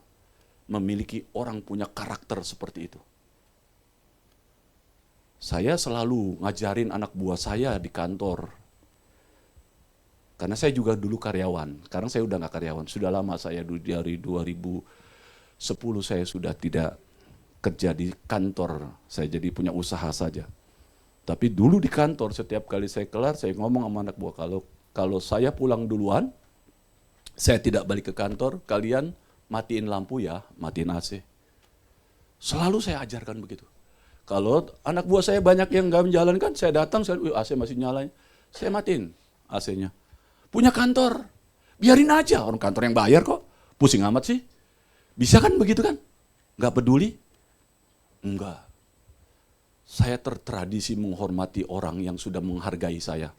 memiliki orang punya karakter seperti itu. Saya selalu ngajarin anak buah saya di kantor. Karena saya juga dulu karyawan, sekarang saya udah gak karyawan. Sudah lama saya dari 2010 saya sudah tidak kerja di kantor, saya jadi punya usaha saja. Tapi dulu di kantor setiap kali saya kelar, saya ngomong sama anak buah, kalau saya pulang duluan, saya tidak balik ke kantor, kalian matiin lampu ya, matiin AC. Selalu saya ajarkan begitu. Kalau anak buah saya banyak yang nggak menjalankan, saya datang, AC masih nyala, saya matiin AC-nya. Punya kantor, biarin aja, orang kantor yang bayar kok, pusing amat sih. Bisa kan begitu kan? Nggak peduli? Enggak. Saya tertradisi menghormati orang yang sudah menghargai saya.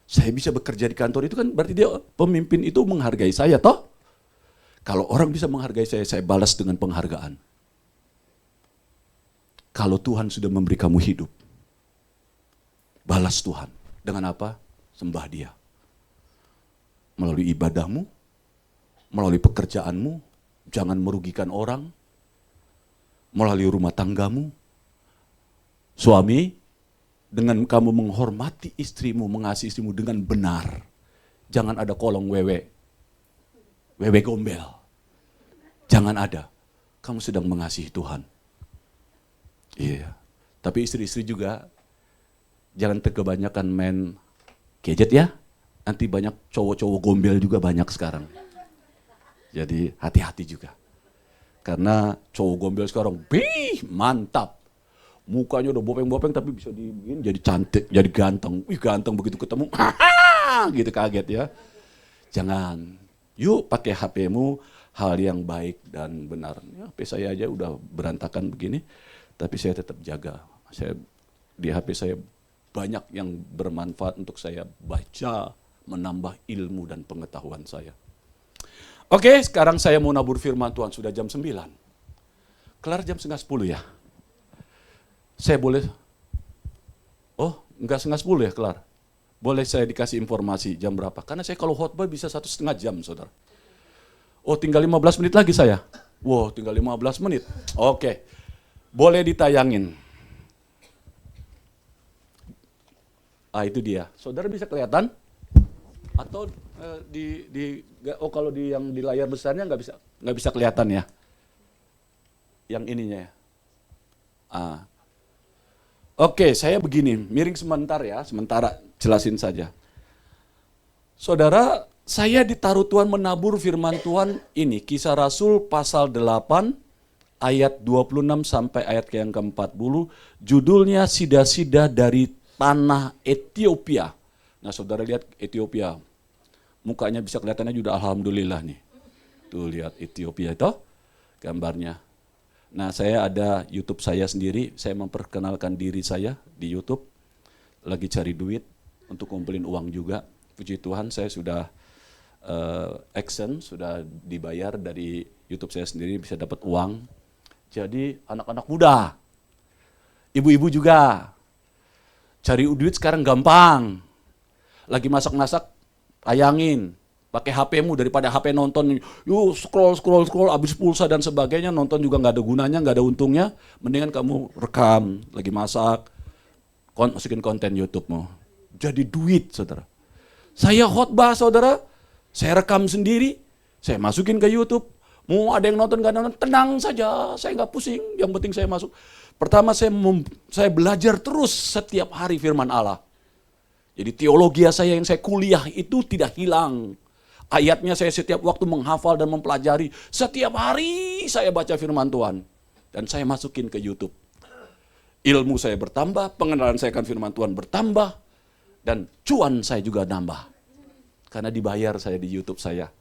Saya bisa bekerja di kantor itu kan berarti dia pemimpin itu menghargai saya toh. Kalau orang bisa menghargai saya balas dengan penghargaan. Kalau Tuhan sudah memberi kamu hidup, balas Tuhan. Dengan apa? Sembah Dia. Melalui ibadahmu, melalui pekerjaanmu, jangan merugikan orang, melalui rumah tanggamu. Suami, dengan kamu menghormati istrimu, mengasihi istrimu dengan benar. Jangan ada kolong wewe gombel. Jangan ada. Kamu sedang mengasihi Tuhan. Iya. Tapi istri-istri juga, jangan kebanyakan main gadget ya. Nanti banyak cowok-cowok gombel juga banyak sekarang. Jadi hati-hati juga. Karena cowok gombel sekarang, mantap. Mukanya udah bopeng-bopeng tapi bisa jadi cantik, jadi ganteng. Wih ganteng begitu ketemu, gitu kaget ya. Jangan. Yuk pakai HP-mu hal yang baik dan benar. Ya, HP saya aja udah berantakan begini, tapi saya tetap jaga. Di HP saya banyak yang bermanfaat untuk saya baca, menambah ilmu dan pengetahuan saya. Oke, sekarang saya mau nabur firman Tuhan, sudah jam 9. Kelar jam 9:30 ya? Saya boleh, enggak 9:30 ya kelar? Boleh saya dikasih informasi jam berapa? Karena saya kalau khotbah bisa 1,5 jam saudara. Tinggal 15 menit lagi saya. Tinggal 15 menit. Oke, boleh ditayangin. Itu dia. Saudara bisa kelihatan? Atau kalau yang di layar besarnya nggak bisa kelihatan ya? Yang ininya ya. Oke, saya begini, miring sebentar ya, sementara jelasin saja. Saudara, saya ditaruh Tuhan menabur firman Tuhan ini, Kisah Rasul pasal 8 ayat 26 sampai ayat yang ke-40, judulnya Sida-sida dari tanah Ethiopia. Nah saudara lihat Ethiopia, mukanya bisa kelihatannya juga alhamdulillah nih. Tuh lihat Ethiopia itu gambarnya. Nah saya ada YouTube saya sendiri, saya memperkenalkan diri saya di YouTube, lagi cari duit untuk kumpulin uang juga. Puji Tuhan saya sudah action, sudah dibayar dari YouTube saya sendiri, bisa dapat uang. Jadi anak-anak muda, ibu-ibu juga, cari duit sekarang gampang. Lagi masak-masak, tayangin. Pakai HP-mu daripada HP nonton, yuk scroll, habis pulsa dan sebagainya, nonton juga nggak ada gunanya, nggak ada untungnya. Mendingan kamu rekam, lagi masak, masukin konten YouTube-mu. Jadi duit, saudara. Saya khotbah, saudara, saya rekam sendiri, saya masukin ke YouTube. Mau ada yang nonton, nggak nonton, tenang saja, saya nggak pusing, yang penting saya masuk. Pertama saya belajar terus setiap hari firman Allah. Jadi teologi saya yang saya kuliah itu tidak hilang. Ayatnya saya setiap waktu menghafal dan mempelajari. Setiap hari saya baca firman Tuhan. Dan saya masukin ke YouTube. Ilmu saya bertambah, pengenalan saya akan firman Tuhan bertambah. Dan cuan saya juga nambah. Karena dibayar saya di YouTube saya.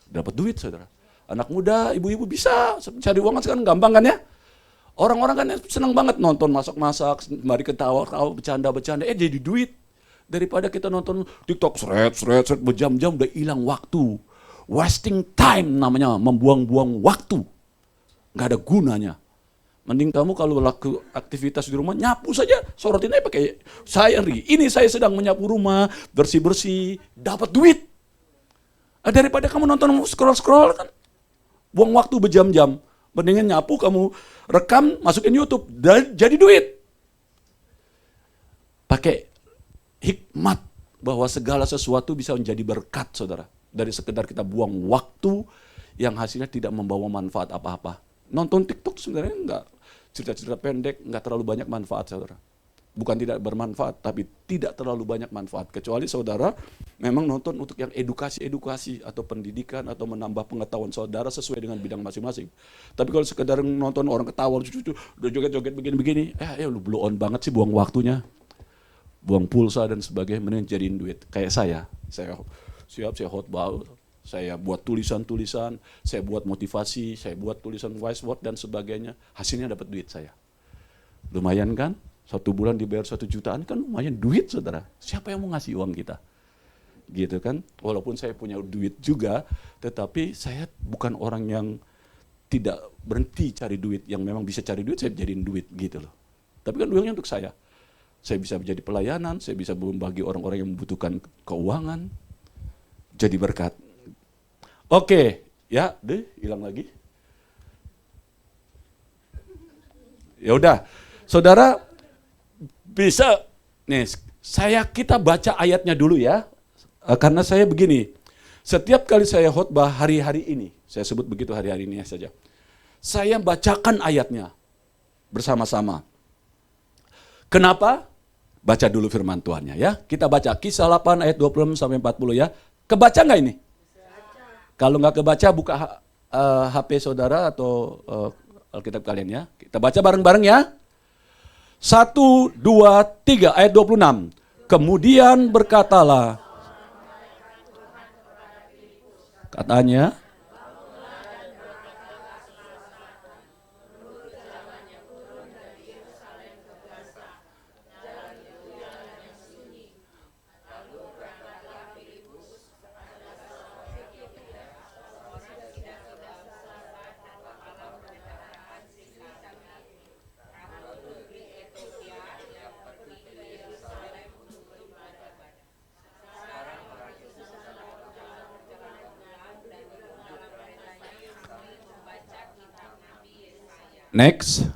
Dapat duit, saudara. Anak muda, ibu-ibu bisa cari uang sekarang gampang kan ya? Orang-orang kan senang banget nonton masak-masak, mari ketawa-tawa, bercanda-bercanda. Jadi duit. Daripada kita nonton TikTok seret berjam-jam udah hilang waktu. Wasting time namanya, membuang-buang waktu. Nggak ada gunanya. Mending kamu kalau laku aktivitas di rumah nyapu saja, sorotin aja pakai ini saya sedang menyapu rumah, bersih-bersih, dapat duit. Daripada kamu nonton scroll-scroll kan, buang waktu berjam-jam. Mendingan nyapu kamu rekam, masukin YouTube, dan jadi duit. Pakai hikmat bahwa segala sesuatu bisa menjadi berkat, saudara. Dari sekedar kita buang waktu yang hasilnya tidak membawa manfaat apa-apa. Nonton TikTok sebenarnya enggak, cerita-cerita pendek enggak terlalu banyak manfaat, saudara. Bukan tidak bermanfaat, tapi tidak terlalu banyak manfaat. Kecuali saudara memang nonton untuk yang edukasi atau pendidikan atau menambah pengetahuan saudara sesuai dengan bidang masing-masing. Tapi kalau sekedar nonton orang ketawa, lucu-lucu, udah joget-joget begini-begini, lu blow on banget sih, buang waktunya. Buang pulsa dan sebagainya, mending jadiin duit. Kayak saya siap, saya khotbah, saya buat tulisan-tulisan, saya buat motivasi, saya buat tulisan voice word dan sebagainya. Hasilnya dapat duit saya. Lumayan kan? 1 bulan dibayar 1 jutaan kan lumayan duit, saudara. Siapa yang mau ngasih uang kita? Gitu kan? Walaupun saya punya duit juga, tetapi saya bukan orang yang tidak berhenti cari duit. Yang memang bisa cari duit, saya jadiin duit gitu loh. Tapi kan uangnya untuk saya. Saya bisa menjadi pelayanan, saya bisa membagi orang-orang yang membutuhkan keuangan, jadi berkat. Oke, ya, hilang lagi. Ya udah, saudara bisa, kita baca ayatnya dulu ya, karena saya begini, setiap kali saya khotbah hari-hari ini, saya sebut begitu hari-hari ini saja, saya bacakan ayatnya bersama-sama. Kenapa? Baca dulu firman Tuhannya ya. Kita baca Kisah 8 ayat 26 sampai 40 ya. Kebaca nggak ini? Kalau nggak kebaca, buka HP saudara atau Alkitab kalian ya. Kita baca bareng-bareng ya. 1, 2, 3 ayat 26. Kemudian berkatalah, katanya, Next.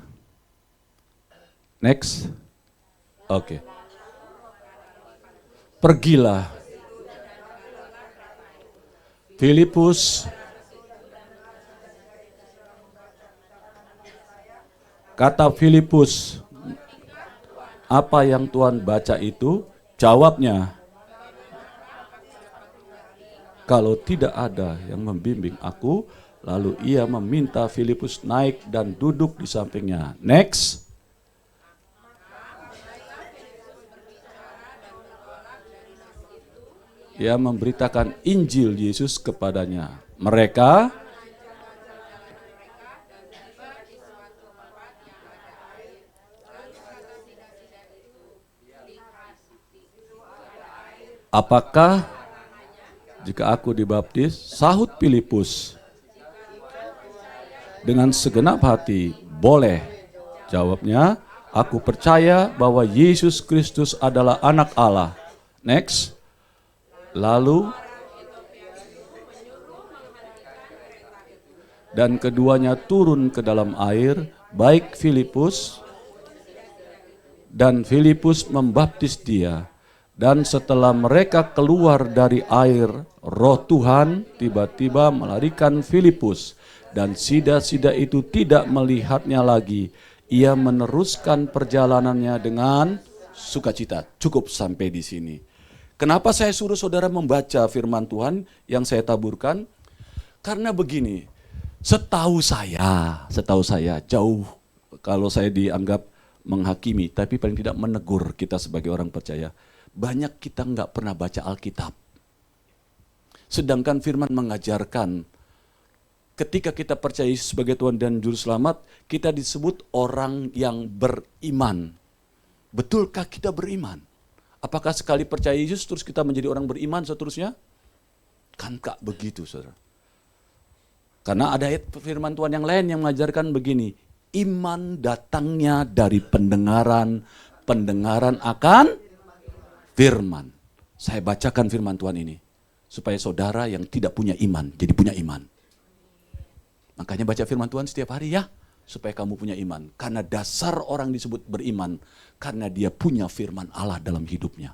Oke. Pergilah. Filipus. Kata Filipus, apa yang Tuhan baca itu? Jawabnya, kalau tidak ada yang membimbing aku. Lalu ia meminta Filipus naik dan duduk di sampingnya. Next. Ia memberitakan Injil Yesus kepadanya. Mereka apakah jika aku dibaptis? Sahut Filipus, dengan segenap hati, boleh. Jawabnya, aku percaya bahwa Yesus Kristus adalah anak Allah. Next. Lalu, dan keduanya turun ke dalam air, baik Filipus, dan Filipus membaptis dia. Dan setelah mereka keluar dari air, Roh Tuhan tiba-tiba melarikan Filipus. Dan sida-sida itu tidak melihatnya lagi. ia meneruskan perjalanannya dengan sukacita. Cukup sampai di sini. Kenapa saya suruh saudara membaca firman Tuhan yang saya taburkan? Karena begini, setahu saya jauh kalau saya dianggap menghakimi, tapi paling tidak menegur kita sebagai orang percaya. Banyak kita nggak pernah baca Alkitab. Sedangkan firman mengajarkan, ketika kita percaya Yesus sebagai Tuhan dan Juru Selamat, kita disebut orang yang beriman. Betulkah kita beriman? Apakah sekali percaya Yesus terus kita menjadi orang beriman seterusnya? Kan tak begitu, saudara. Karena ada ayat firman Tuhan yang lain yang mengajarkan begini, iman datangnya dari pendengaran, pendengaran akan firman. Saya bacakan firman Tuhan ini, supaya saudara yang tidak punya iman, jadi punya iman. Makanya baca firman Tuhan setiap hari ya, supaya kamu punya iman. Karena dasar orang disebut beriman, karena dia punya firman Allah dalam hidupnya.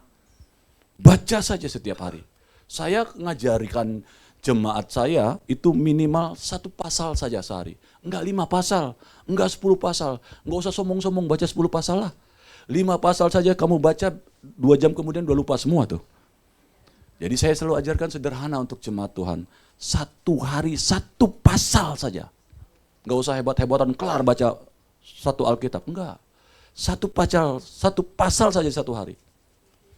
Baca saja setiap hari. Saya ngajarikan jemaat saya itu minimal 1 pasal saja sehari. Enggak 5 pasal, enggak 10 pasal. Enggak usah sombong-sombong baca 10 pasal lah. 5 pasal saja kamu baca, 2 jam kemudian udah lupa semua tuh. Jadi saya selalu ajarkan sederhana untuk jemaat Tuhan. 1 hari 1 pasal saja. Enggak usah hebat-hebatan kelar baca 1 Alkitab, enggak. 1 pasal saja 1 hari.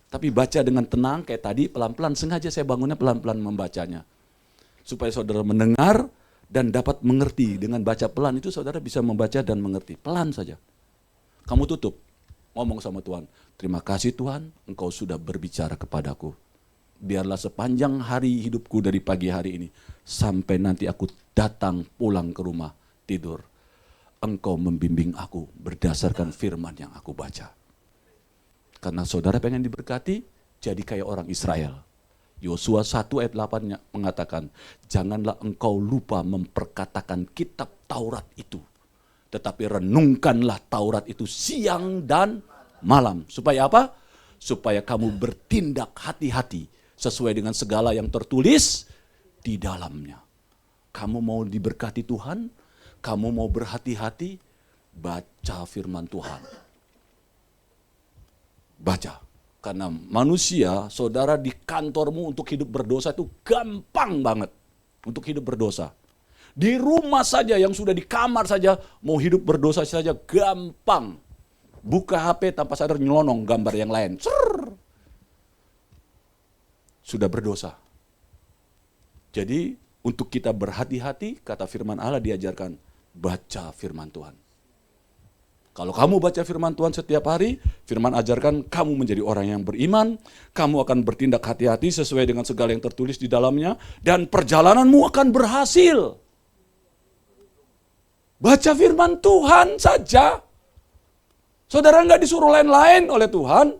Tapi baca dengan tenang kayak tadi, pelan-pelan, sengaja saya bangunnya pelan-pelan membacanya. Supaya saudara mendengar dan dapat mengerti. Dengan baca pelan itu saudara bisa membaca dan mengerti. Pelan saja. Kamu tutup, ngomong sama Tuhan. Terima kasih Tuhan, Engkau sudah berbicara kepadaku. Biarlah sepanjang hari hidupku dari pagi hari ini, sampai nanti aku datang pulang ke rumah, tidur. Engkau membimbing aku berdasarkan firman yang aku baca. Karena saudara pengen diberkati, jadi kayak orang Israel. Yosua 1 ayat 8 mengatakan, janganlah engkau lupa memperkatakan kitab Taurat itu. Tetapi renungkanlah Taurat itu siang dan malam. Supaya apa? Supaya kamu bertindak hati-hati sesuai dengan segala yang tertulis di dalamnya. Kamu mau diberkati Tuhan? Kamu mau berhati-hati? Baca firman Tuhan. Baca. Karena manusia, saudara di kantormu untuk hidup berdosa itu gampang banget. Untuk hidup berdosa. Di rumah saja, yang sudah di kamar saja, mau hidup berdosa saja gampang. Buka HP tanpa sadar nyelonong gambar yang lain. Sudah berdosa. Jadi untuk kita berhati-hati, kata firman Allah diajarkan, baca firman Tuhan. Kalau kamu baca firman Tuhan setiap hari, firman ajarkan kamu menjadi orang yang beriman, kamu akan bertindak hati-hati sesuai dengan segala yang tertulis di dalamnya, dan perjalananmu akan berhasil. Baca firman Tuhan saja. Saudara nggak disuruh lain-lain oleh Tuhan.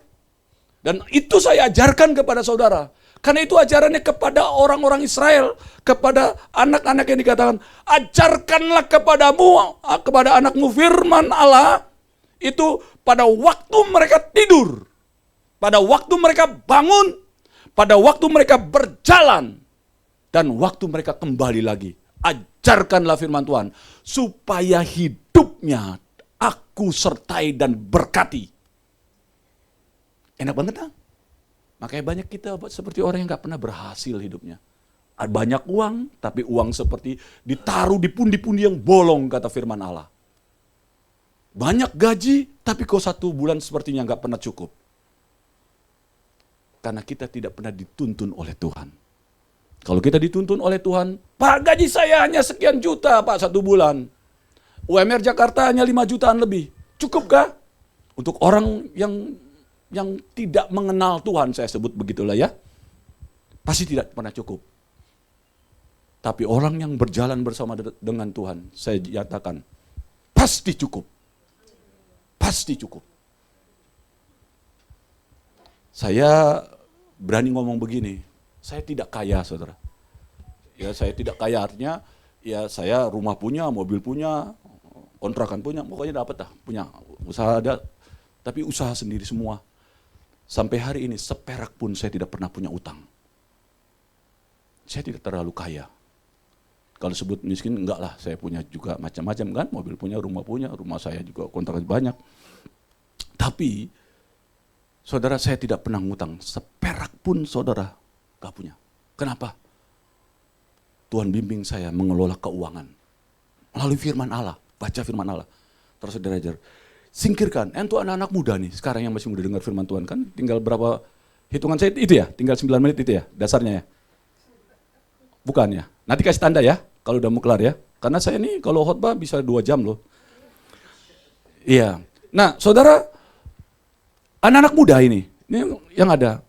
Dan itu saya ajarkan kepada saudara. Karena itu ajarannya kepada orang-orang Israel, kepada anak-anak yang dikatakan, ajarkanlah kepada anakmu firman Allah, itu pada waktu mereka tidur, pada waktu mereka bangun, pada waktu mereka berjalan, dan waktu mereka kembali lagi. Ajarkanlah firman Tuhan, supaya hidupnya aku sertai dan berkati. Enak banget kan? Makanya banyak kita seperti orang yang gak pernah berhasil hidupnya. Banyak uang, tapi uang seperti ditaruh di pundi-pundi yang bolong, kata firman Allah. Banyak gaji, tapi kok 1 bulan sepertinya gak pernah cukup. Karena kita tidak pernah dituntun oleh Tuhan. Kalau kita dituntun oleh Tuhan, Pak gaji saya hanya sekian juta Pak 1 bulan. UMR Jakarta hanya 5 jutaan lebih. Cukupkah? Untuk orang yang tidak mengenal Tuhan, saya sebut begitulah ya, pasti tidak pernah cukup. Tapi orang yang berjalan bersama dengan Tuhan, saya nyatakan, pasti cukup. Pasti cukup. Saya berani ngomong begini, saya tidak kaya saudara. Ya saya tidak kaya artinya, ya saya rumah punya, mobil punya, kontrakan punya, pokoknya dapat dah, punya usaha ada, tapi usaha sendiri semua. Sampai hari ini seperak pun saya tidak pernah punya utang. Saya tidak terlalu kaya. Kalau sebut miskin, enggak lah, saya punya juga macam-macam kan, mobil punya, rumah saya juga kontrakan banyak. Tapi, saudara, saya tidak pernah ngutang, seperak pun saudara gak punya. Kenapa? Tuhan bimbing saya mengelola keuangan. Melalui firman Allah, baca firman Allah. Terus saudara ajar, singkirkan, entu anak-anak muda nih, sekarang yang masih muda dengar firman Tuhan kan, tinggal berapa, hitungan saya itu ya, tinggal 9 menit itu ya, dasarnya ya. Bukan ya, nanti kasih tanda ya, kalau udah mau kelar ya. Karena saya nih kalau khotbah bisa 2 jam loh. Iya, nah saudara, anak-anak muda ini yang ada,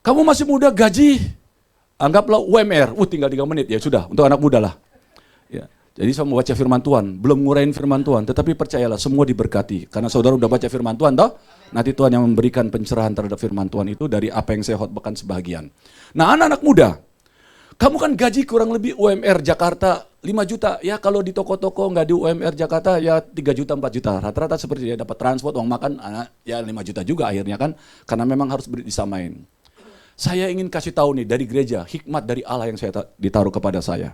kamu masih muda gaji, anggaplah UMR, tinggal 3 menit ya sudah, untuk anak muda lah. Ya. Jadi saya mau baca firman Tuhan, belum ngurain firman Tuhan, tetapi percayalah semua diberkati. Karena saudara udah baca firman Tuhan toh, nanti Tuhan yang memberikan pencerahan terhadap firman Tuhan itu dari apa yang saya khotbahkan sebagian. Nah anak-anak muda, kamu kan gaji kurang lebih UMR Jakarta 5 juta, ya kalau di toko-toko nggak di UMR Jakarta ya 3 juta 4 juta, rata-rata seperti dia dapat transport, uang makan, ya 5 juta juga akhirnya kan, karena memang harus disamain. Saya ingin kasih tahu nih dari gereja, hikmat dari Allah yang saya ditaruh kepada saya.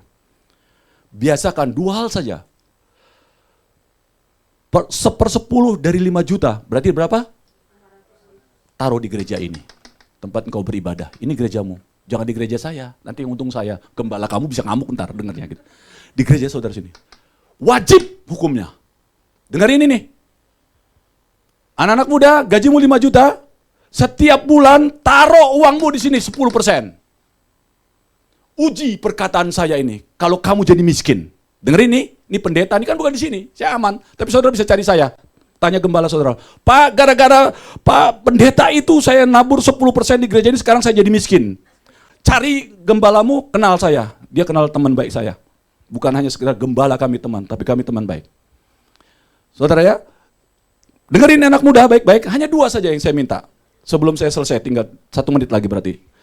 Biasakan 2 hal saja. 1/10 dari 5 juta, berarti berapa? Taruh di gereja ini, tempat engkau beribadah, ini gerejamu. Jangan di gereja saya, nanti yang untung saya. Gembala kamu bisa ngamuk ntar dengarnya gitu. Di gereja saudara sini. Wajib hukumnya. Dengar ini nih. Anak-anak muda, gajimu 5 juta, setiap bulan taruh uangmu di sini 10%. Uji perkataan saya ini, kalau kamu jadi miskin. Dengar ini pendeta, ini kan bukan di sini, saya aman. Tapi saudara bisa cari saya. Tanya gembala saudara, Pak, gara-gara Pak pendeta itu saya nabur 10% di gereja ini, sekarang saya jadi miskin. Cari gembalamu, kenal saya. Dia kenal teman baik saya. Bukan hanya sekedar gembala kami teman, tapi kami teman baik. Saudara ya, dengerin anak muda baik-baik, hanya 2 saja yang saya minta. Sebelum saya selesai, tinggal 1 menit lagi berarti.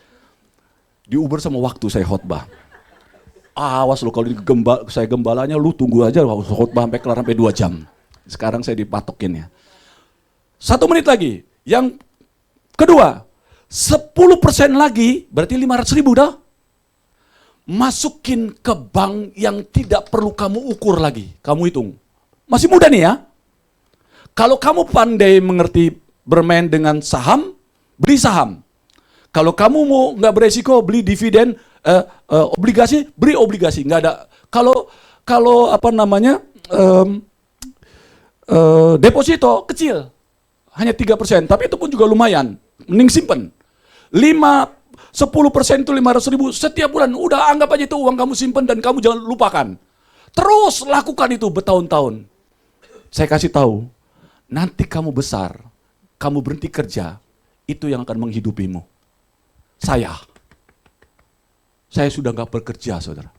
Diuber sama waktu saya khotbah. Awas lu kalau saya gembalanya, lu tunggu aja khotbah sampai kelar sampai 2 jam. Sekarang saya dipatokin ya. 1 menit lagi. Yang kedua, 10% lagi, berarti 500.000 dah. Masukin ke bank yang tidak perlu kamu ukur lagi. Kamu hitung. Masih muda nih ya. Kalau kamu pandai mengerti bermain dengan saham, beli saham. Kalau kamu mau nggak beresiko, beli dividen, obligasi, beli obligasi. Nggak ada. Kalau apa namanya, deposito kecil, hanya 3%. Tapi itu pun juga lumayan. Mending simpen. 10% itu 500.000 setiap bulan. Udah anggap aja itu uang kamu simpen dan kamu jangan lupakan. Terus lakukan itu bertahun-tahun. Saya kasih tahu, nanti kamu besar, kamu berhenti kerja, itu yang akan menghidupimu. Saya sudah nggak bekerja, saudara.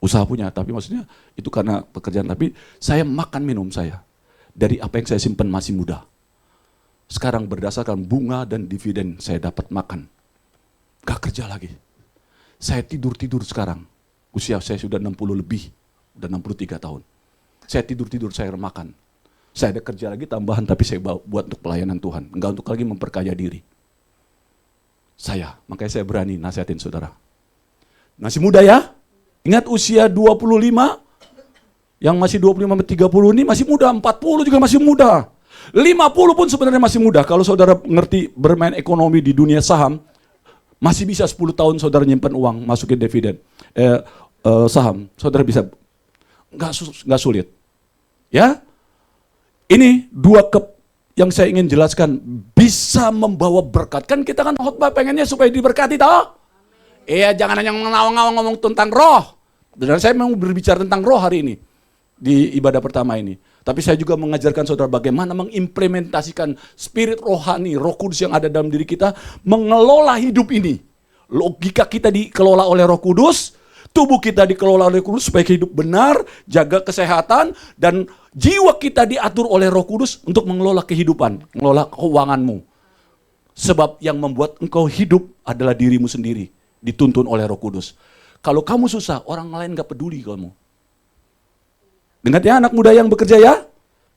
Usaha punya, tapi maksudnya itu karena pekerjaan. Tapi saya makan minum saya dari apa yang saya simpan masih muda. Sekarang berdasarkan bunga dan dividen saya dapat makan. Gak kerja lagi. Saya tidur-tidur sekarang. Usia saya sudah 60 lebih. Udah 63 tahun. Saya tidur-tidur, saya makan. Saya ada kerja lagi tambahan, tapi saya buat untuk pelayanan Tuhan. Enggak untuk lagi memperkaya diri. Makanya saya berani nasihatin saudara. Masih muda ya? Ingat usia 25, yang masih 25-30 ini masih muda, 40 juga masih muda. 50 pun sebenarnya masih muda. Kalau saudara ngerti bermain ekonomi di dunia saham, masih bisa 10 tahun saudara nyimpan uang, masukin dividen, saham. Saudara bisa, nggak sulit. Ya, ini 2 yang saya ingin jelaskan, bisa membawa berkat. Kan kita kan khotbah pengennya supaya diberkati toh. Iya, jangan hanya ngawang-ngawang ngomong tentang roh. Dan saya mau berbicara tentang roh hari ini, di ibadah pertama ini. Tapi saya juga mengajarkan saudara bagaimana mengimplementasikan spirit rohani, Roh Kudus yang ada dalam diri kita, mengelola hidup ini. Logika kita dikelola oleh Roh Kudus, tubuh kita dikelola oleh Roh Kudus supaya hidup benar, jaga kesehatan, dan jiwa kita diatur oleh Roh Kudus untuk mengelola kehidupan, mengelola keuanganmu. Sebab yang membuat engkau hidup adalah dirimu sendiri, dituntun oleh Roh Kudus. Kalau kamu susah, orang lain gak peduli kamu. Dengar ya anak muda yang bekerja ya,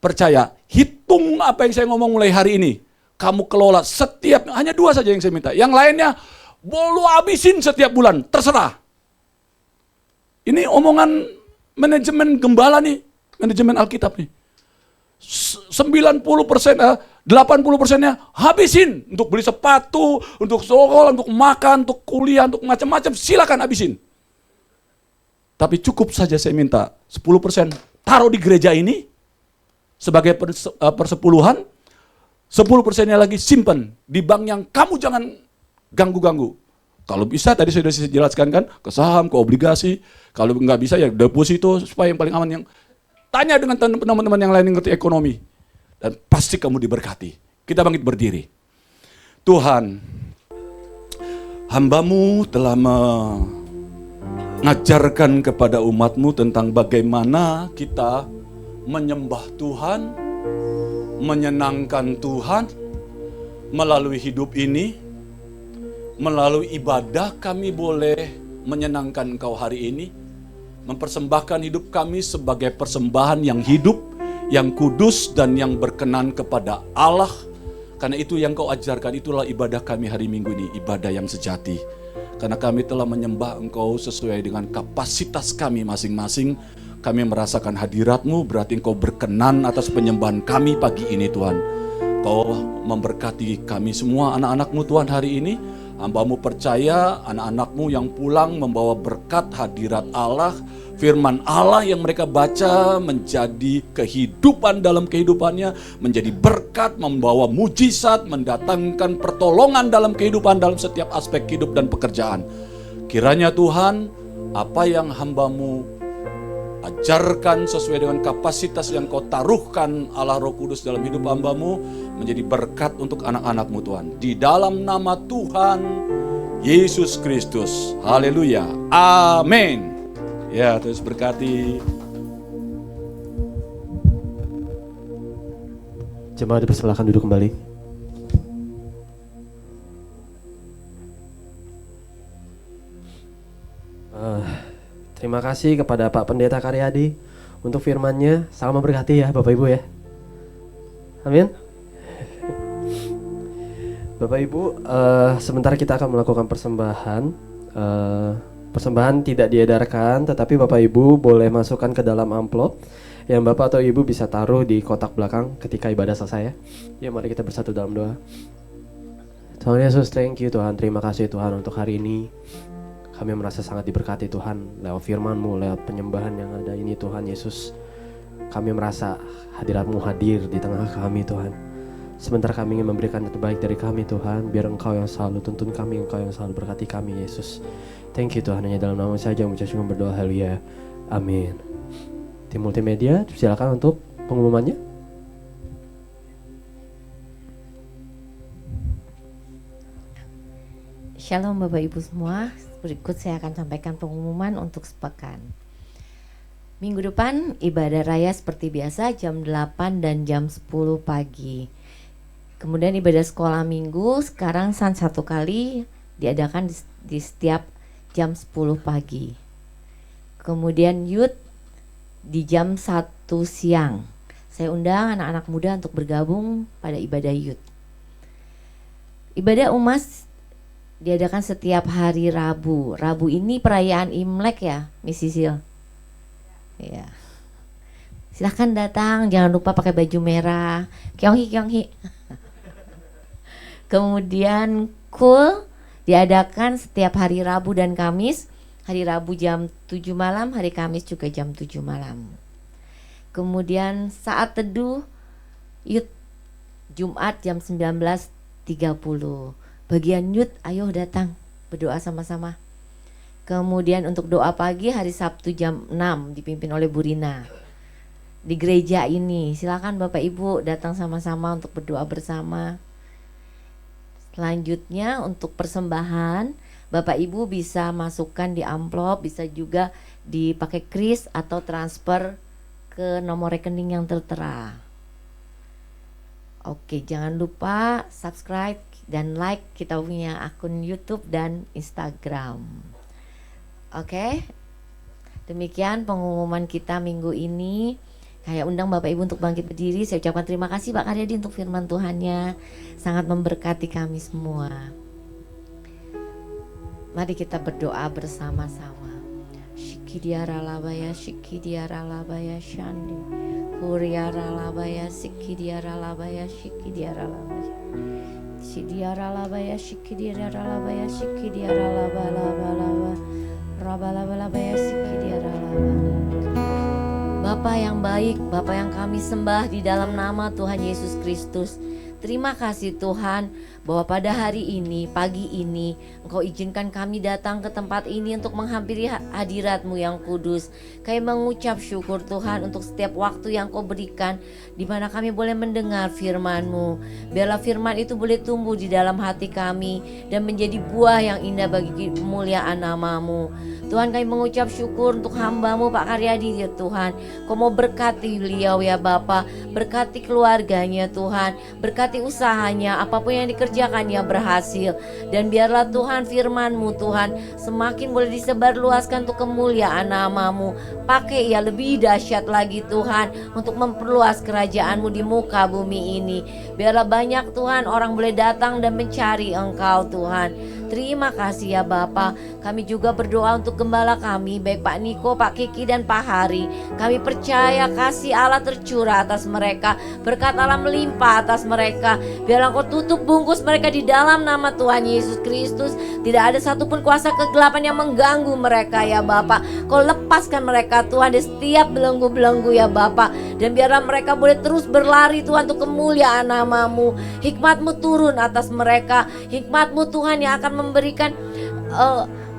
percaya, hitung apa yang saya ngomong mulai hari ini. Kamu kelola setiap, hanya 2 saja yang saya minta. Yang lainnya, lu habisin setiap bulan, terserah. Ini omongan manajemen gembala nih, manajemen Alkitab nih. 90%, 80%-nya habisin untuk beli sepatu, untuk sekolah, untuk makan, untuk kuliah, untuk macam-macam, silakan habisin. Tapi cukup saja saya minta 10% taruh di gereja ini sebagai persepuluhan, 10%-nya lagi simpan di bank yang kamu jangan ganggu-ganggu. Kalau bisa tadi sudah saya jelaskan kan, ke saham, ke obligasi. Kalau nggak bisa ya deposito supaya yang paling aman. Yang tanya dengan teman-teman yang lain yang ngerti ekonomi. Dan pasti kamu diberkati. Kita bangkit berdiri. Tuhan, hamba-Mu telah mengajarkan kepada umat-Mu tentang bagaimana kita menyembah Tuhan, menyenangkan Tuhan melalui hidup ini. Melalui ibadah kami boleh menyenangkan Engkau hari ini, mempersembahkan hidup kami sebagai persembahan yang hidup, yang kudus dan yang berkenan kepada Allah. Karena itu yang Kau ajarkan, itulah ibadah kami hari Minggu ini, ibadah yang sejati. Karena kami telah menyembah Engkau sesuai dengan kapasitas kami masing-masing. Kami merasakan hadirat-Mu, berarti Engkau berkenan atas penyembahan kami pagi ini Tuhan. Kau memberkati kami semua anak-anak-Mu Tuhan hari ini. Hamba-Mu percaya anak-anak-Mu yang pulang membawa berkat hadirat Allah, firman Allah yang mereka baca menjadi kehidupan dalam kehidupannya, menjadi berkat, membawa mujizat, mendatangkan pertolongan dalam kehidupan dalam setiap aspek hidup dan pekerjaan. Kiranya Tuhan, apa yang hamba-Mu ajarkan sesuai dengan kapasitas yang Kau taruhkan Allah Roh Kudus dalam hidup hamba-Mu menjadi berkat untuk anak-anak-Mu Tuhan. Di dalam nama Tuhan Yesus Kristus. Haleluya. Amin. Ya, terus berkati. Jemaat dipersilakan duduk kembali. Terima kasih kepada Pak Pendeta Karyadi untuk firman-Nya. Sangat memberkati ya Bapak Ibu ya. Amin. Bapak Ibu, sebentar kita akan melakukan persembahan. Persembahan tidak diedarkan, tetapi Bapak Ibu boleh masukkan ke dalam amplop yang Bapak atau Ibu bisa taruh di kotak belakang ketika ibadah selesai ya. Ya, mari kita bersatu dalam doa. Tuhan Yesus, thank you Tuhan. Terima kasih Tuhan untuk hari ini. Kami merasa sangat diberkati Tuhan lewat firman-Mu, lewat penyembahan yang ada ini Tuhan Yesus. Kami merasa hadirat-Mu hadir di tengah kami Tuhan. Sebentar kami ingin memberikan yang terbaik dari kami Tuhan. Biar Engkau yang selalu tuntun kami, Engkau yang selalu berkati kami Yesus. Thank you Tuhan, hanya dalam nama saja mengucap syukur berdoa, haleluya. Amin. Tim multimedia, silakan untuk pengumumannya. Shalom Bapak Ibu semua. Berikut saya akan sampaikan pengumuman untuk sepekan. Minggu depan ibadah raya seperti biasa jam 8 dan jam 10 pagi. Kemudian ibadah sekolah minggu sekarang satu kali diadakan di setiap jam 10 pagi. Kemudian youth di jam 1 siang. Saya undang anak-anak muda untuk bergabung pada ibadah youth. Ibadah umas diadakan setiap hari Rabu. Rabu ini perayaan Imlek ya, Miss Sisil. Ya. Silahkan datang, jangan lupa pakai baju merah. Kyonghi. Kemudian cool diadakan setiap hari Rabu dan Kamis. Hari Rabu jam 7 malam, hari Kamis juga jam 7 malam. Kemudian saat teduh youth Jumat jam 19.30. Bagian youth, ayo datang berdoa sama-sama. Kemudian untuk doa pagi hari Sabtu jam 6 dipimpin oleh Bu Rina. Di gereja ini, silakan Bapak Ibu datang sama-sama untuk berdoa bersama. Selanjutnya untuk persembahan, Bapak Ibu bisa masukkan di amplop, bisa juga dipakai kris atau transfer ke nomor rekening yang tertera. Oke, jangan lupa subscribe dan like kita punya akun YouTube dan Instagram. Oke, demikian pengumuman kita minggu ini. Saya undang Bapak Ibu untuk bangkit berdiri. Saya ucapkan terima kasih Pak Karyadi untuk firman Tuhannya. Sangat memberkati kami semua. Mari kita berdoa bersama-sama. Sikidiara labaya shikidiara labaya shandi. Kuriara labaya sikidiara labaya shikidiara labaya. Sidiara labaya shikidiara labaya shikidiara laba laba laba. Raba laba labaya sikidiara laba. Bapa yang baik, Bapa yang kami sembah di dalam nama Tuhan Yesus Kristus. Terima kasih Tuhan bahwa pada hari ini, pagi ini Engkau izinkan kami datang ke tempat ini untuk menghampiri hadirat-Mu yang kudus. Kami mengucap syukur Tuhan untuk setiap waktu yang Kau berikan, di mana kami boleh mendengar firman-Mu. Biarlah firman itu boleh tumbuh di dalam hati kami dan menjadi buah yang indah bagi kemuliaan nama-Mu. Tuhan, kami mengucap syukur untuk hamba-Mu Pak Karyadi ya Tuhan. Kau mau berkati beliau ya Bapa, berkati keluarganya Tuhan, berkati usahanya, apapun yang dikerjakan ya berhasil. Dan biarlah Tuhan firman-Mu Tuhan semakin boleh disebarluaskan untuk kemuliaan nama-Mu. Pakai ya lebih dahsyat lagi Tuhan untuk memperluas kerajaan-Mu di muka bumi ini. Biarlah banyak Tuhan orang boleh datang dan mencari Engkau Tuhan. Terima kasih ya Bapa. Kami juga berdoa untuk gembala kami, baik Pak Niko, Pak Kiki dan Pak Hari. Kami percaya kasih Allah tercurah atas mereka, berkat Allah melimpah atas mereka. Biarlah Kau tutup bungkus mereka di dalam nama Tuhan Yesus Kristus. Tidak ada satupun kuasa kegelapan yang mengganggu mereka ya Bapa. Kau lepaskan mereka Tuhan dari setiap belenggu-belenggu ya Bapa. Dan biarlah mereka boleh terus berlari Tuhan untuk kemuliaan nama-Mu. Hikmat-Mu turun atas mereka. Hikmat-Mu Tuhan yang akan memberikan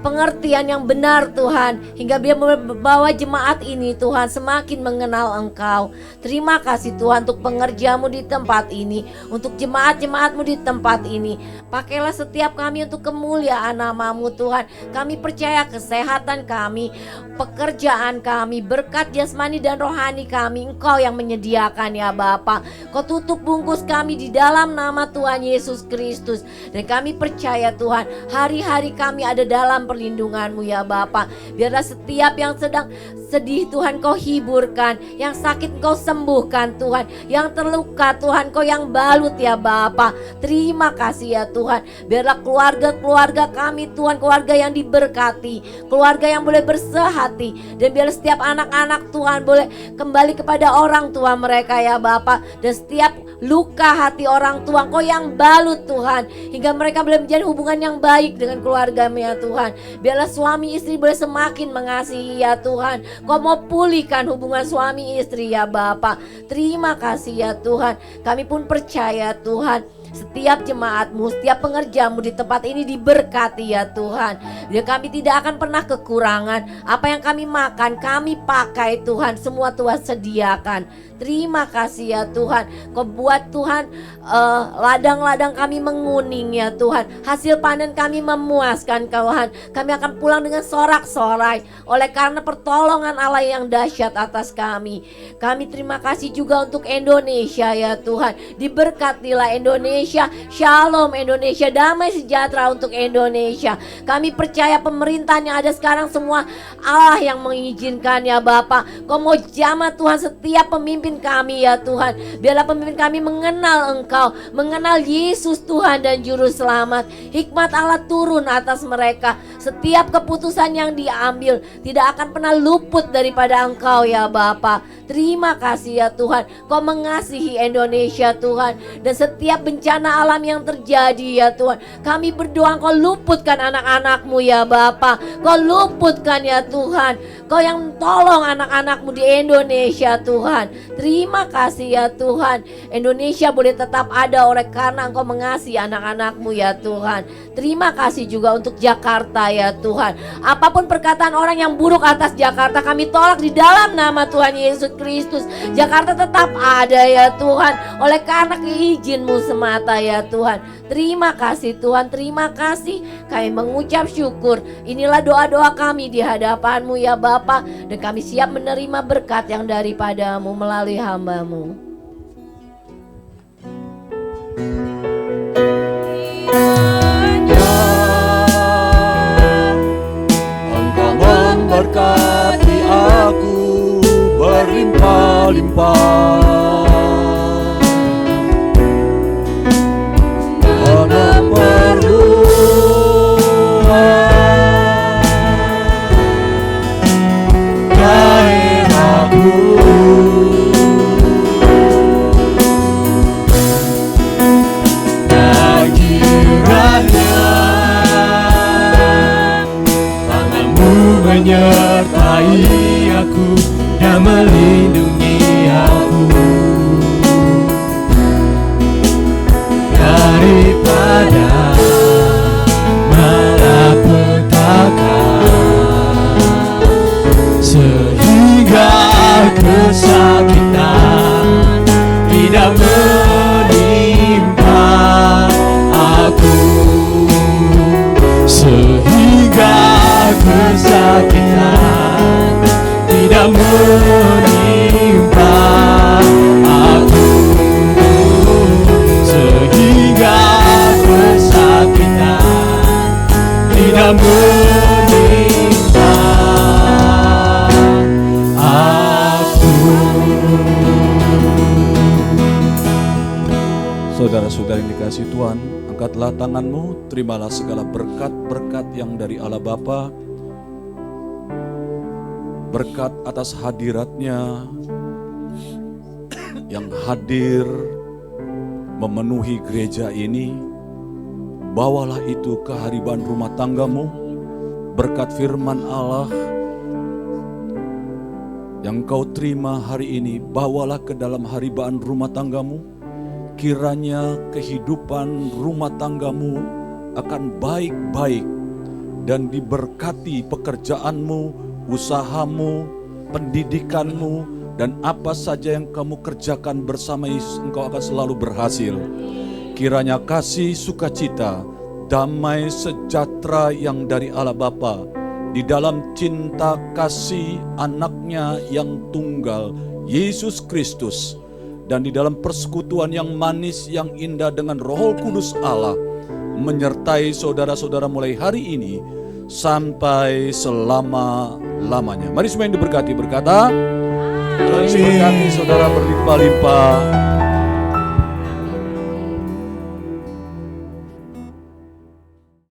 pengertian yang benar Tuhan, hingga biar membawa jemaat ini Tuhan semakin mengenal Engkau. Terima kasih Tuhan untuk pengerja-Mu di tempat ini, untuk jemaat-jemaat-Mu di tempat ini. Pakailah setiap kami untuk kemuliaan nama-Mu Tuhan. Kami percaya kesehatan kami, pekerjaan kami, berkat jasmani dan rohani kami Engkau yang menyediakan ya Bapa. Kau tutup bungkus kami di dalam nama Tuhan Yesus Kristus. Dan kami percaya Tuhan, hari-hari kami ada dalam perlindungan-Mu ya Bapa. Biarlah setiap yang sedang sedih Tuhan Kau hiburkan, yang sakit Kau sembuhkan Tuhan, yang terluka Tuhan Kau yang balut ya Bapa. Terima kasih ya Tuhan. Biarlah keluarga-keluarga kami Tuhan, keluarga yang diberkati, keluarga yang boleh bersehati. Dan biarlah setiap anak-anak Tuhan boleh kembali kepada orang tua mereka ya Bapa. Dan setiap luka hati orang tua Kau yang balut Tuhan, hingga mereka boleh menjadi hubungan yang baik dengan keluarga-Mu ya Tuhan. Biarlah suami istri boleh semakin mengasihi ya Tuhan. Kau mau pulihkan hubungan suami istri ya Bapa. Terima kasih ya Tuhan. Kami pun percaya Tuhan, setiap jemaat-Mu, setiap pengerja-Mu di tempat ini diberkati ya Tuhan. Ya, kami tidak akan pernah kekurangan. Apa yang kami makan, kami pakai Tuhan. Semua Tuhan sediakan. Terima kasih ya Tuhan. Kau buat Tuhan ladang-ladang kami menguning ya Tuhan. Hasil panen kami memuaskan Tuhan. Kami akan pulang dengan sorak-sorai oleh karena pertolongan Allah yang dahsyat atas kami. Kami terima kasih juga untuk Indonesia ya Tuhan. Diberkatilah Indonesia. Shalom Indonesia, damai sejahtera untuk Indonesia. Kami percaya pemerintahan yang ada sekarang semua Allah yang mengizinkan ya Bapa. Kau mau jamah Tuhan setiap pemimpin kami ya Tuhan. Biarlah pemimpin kami mengenal Engkau, mengenal Yesus Tuhan dan Juru Selamat. Hikmat Allah turun atas mereka. Setiap keputusan yang diambil tidak akan pernah luput daripada Engkau ya Bapa. Terima kasih ya Tuhan. Kau mengasihi Indonesia Tuhan. Dan setiap bencana alam yang terjadi ya Tuhan, kami berdoa Kau luputkan anak-anak-Mu ya Bapa. Kau luputkan ya Tuhan. Kau yang tolong anak-anak-Mu di Indonesia Tuhan. Terima kasih ya Tuhan. Indonesia boleh tetap ada oleh karena Engkau mengasihi anak-anak-Mu ya Tuhan. Terima kasih juga untuk Jakarta ya Tuhan. Apapun perkataan orang yang buruk atas Jakarta, kami tolak di dalam nama Tuhan Yesus Kristus. Jakarta tetap ada ya Tuhan, oleh karena izin-Mu semata ya Tuhan. Terima kasih Tuhan, terima kasih. Kami mengucap syukur. Inilah doa-doa kami di hadapan-Mu ya Bapa. Dan kami siap menerima berkat yang daripada-Mu melalui hamba-Mu. Engkau memberkati aku berlimpah-limpah. menyertai aku dan melindungi aku daripada malapetaka, sehingga kesakitan tidak menimpa aku, sehingga kesakitan tidak menimpa aku, sehingga kesakitan tidak menimpa aku. Saudara-saudara yang dikasihi Tuhan, angkatlah tanganmu, terimalah segala berkat-berkat yang dari Allah Bapa, berkat atas hadiratnya yang hadir memenuhi gereja ini. Bawalah itu ke hariban rumah tanggamu, berkat firman Allah yang kau terima hari ini, bawalah ke dalam hariban rumah tanggamu. Kiranya kehidupan rumah tanggamu akan baik-baik dan diberkati pekerjaanmu, usahamu, pendidikanmu, dan apa saja yang kamu kerjakan bersama Yesus, engkau akan selalu berhasil. Kiranya kasih, sukacita, damai, sejahtera yang dari Allah Bapa, di dalam cinta kasih anaknya yang tunggal, Yesus Kristus, dan di dalam persekutuan yang manis, yang indah dengan Roh Kudus Allah, menyertai saudara-saudara mulai hari ini sampai selama-lamanya. Mari semua yang diberkati berkata, Tuhan Yesus berkati saudara berlimpah-limpah.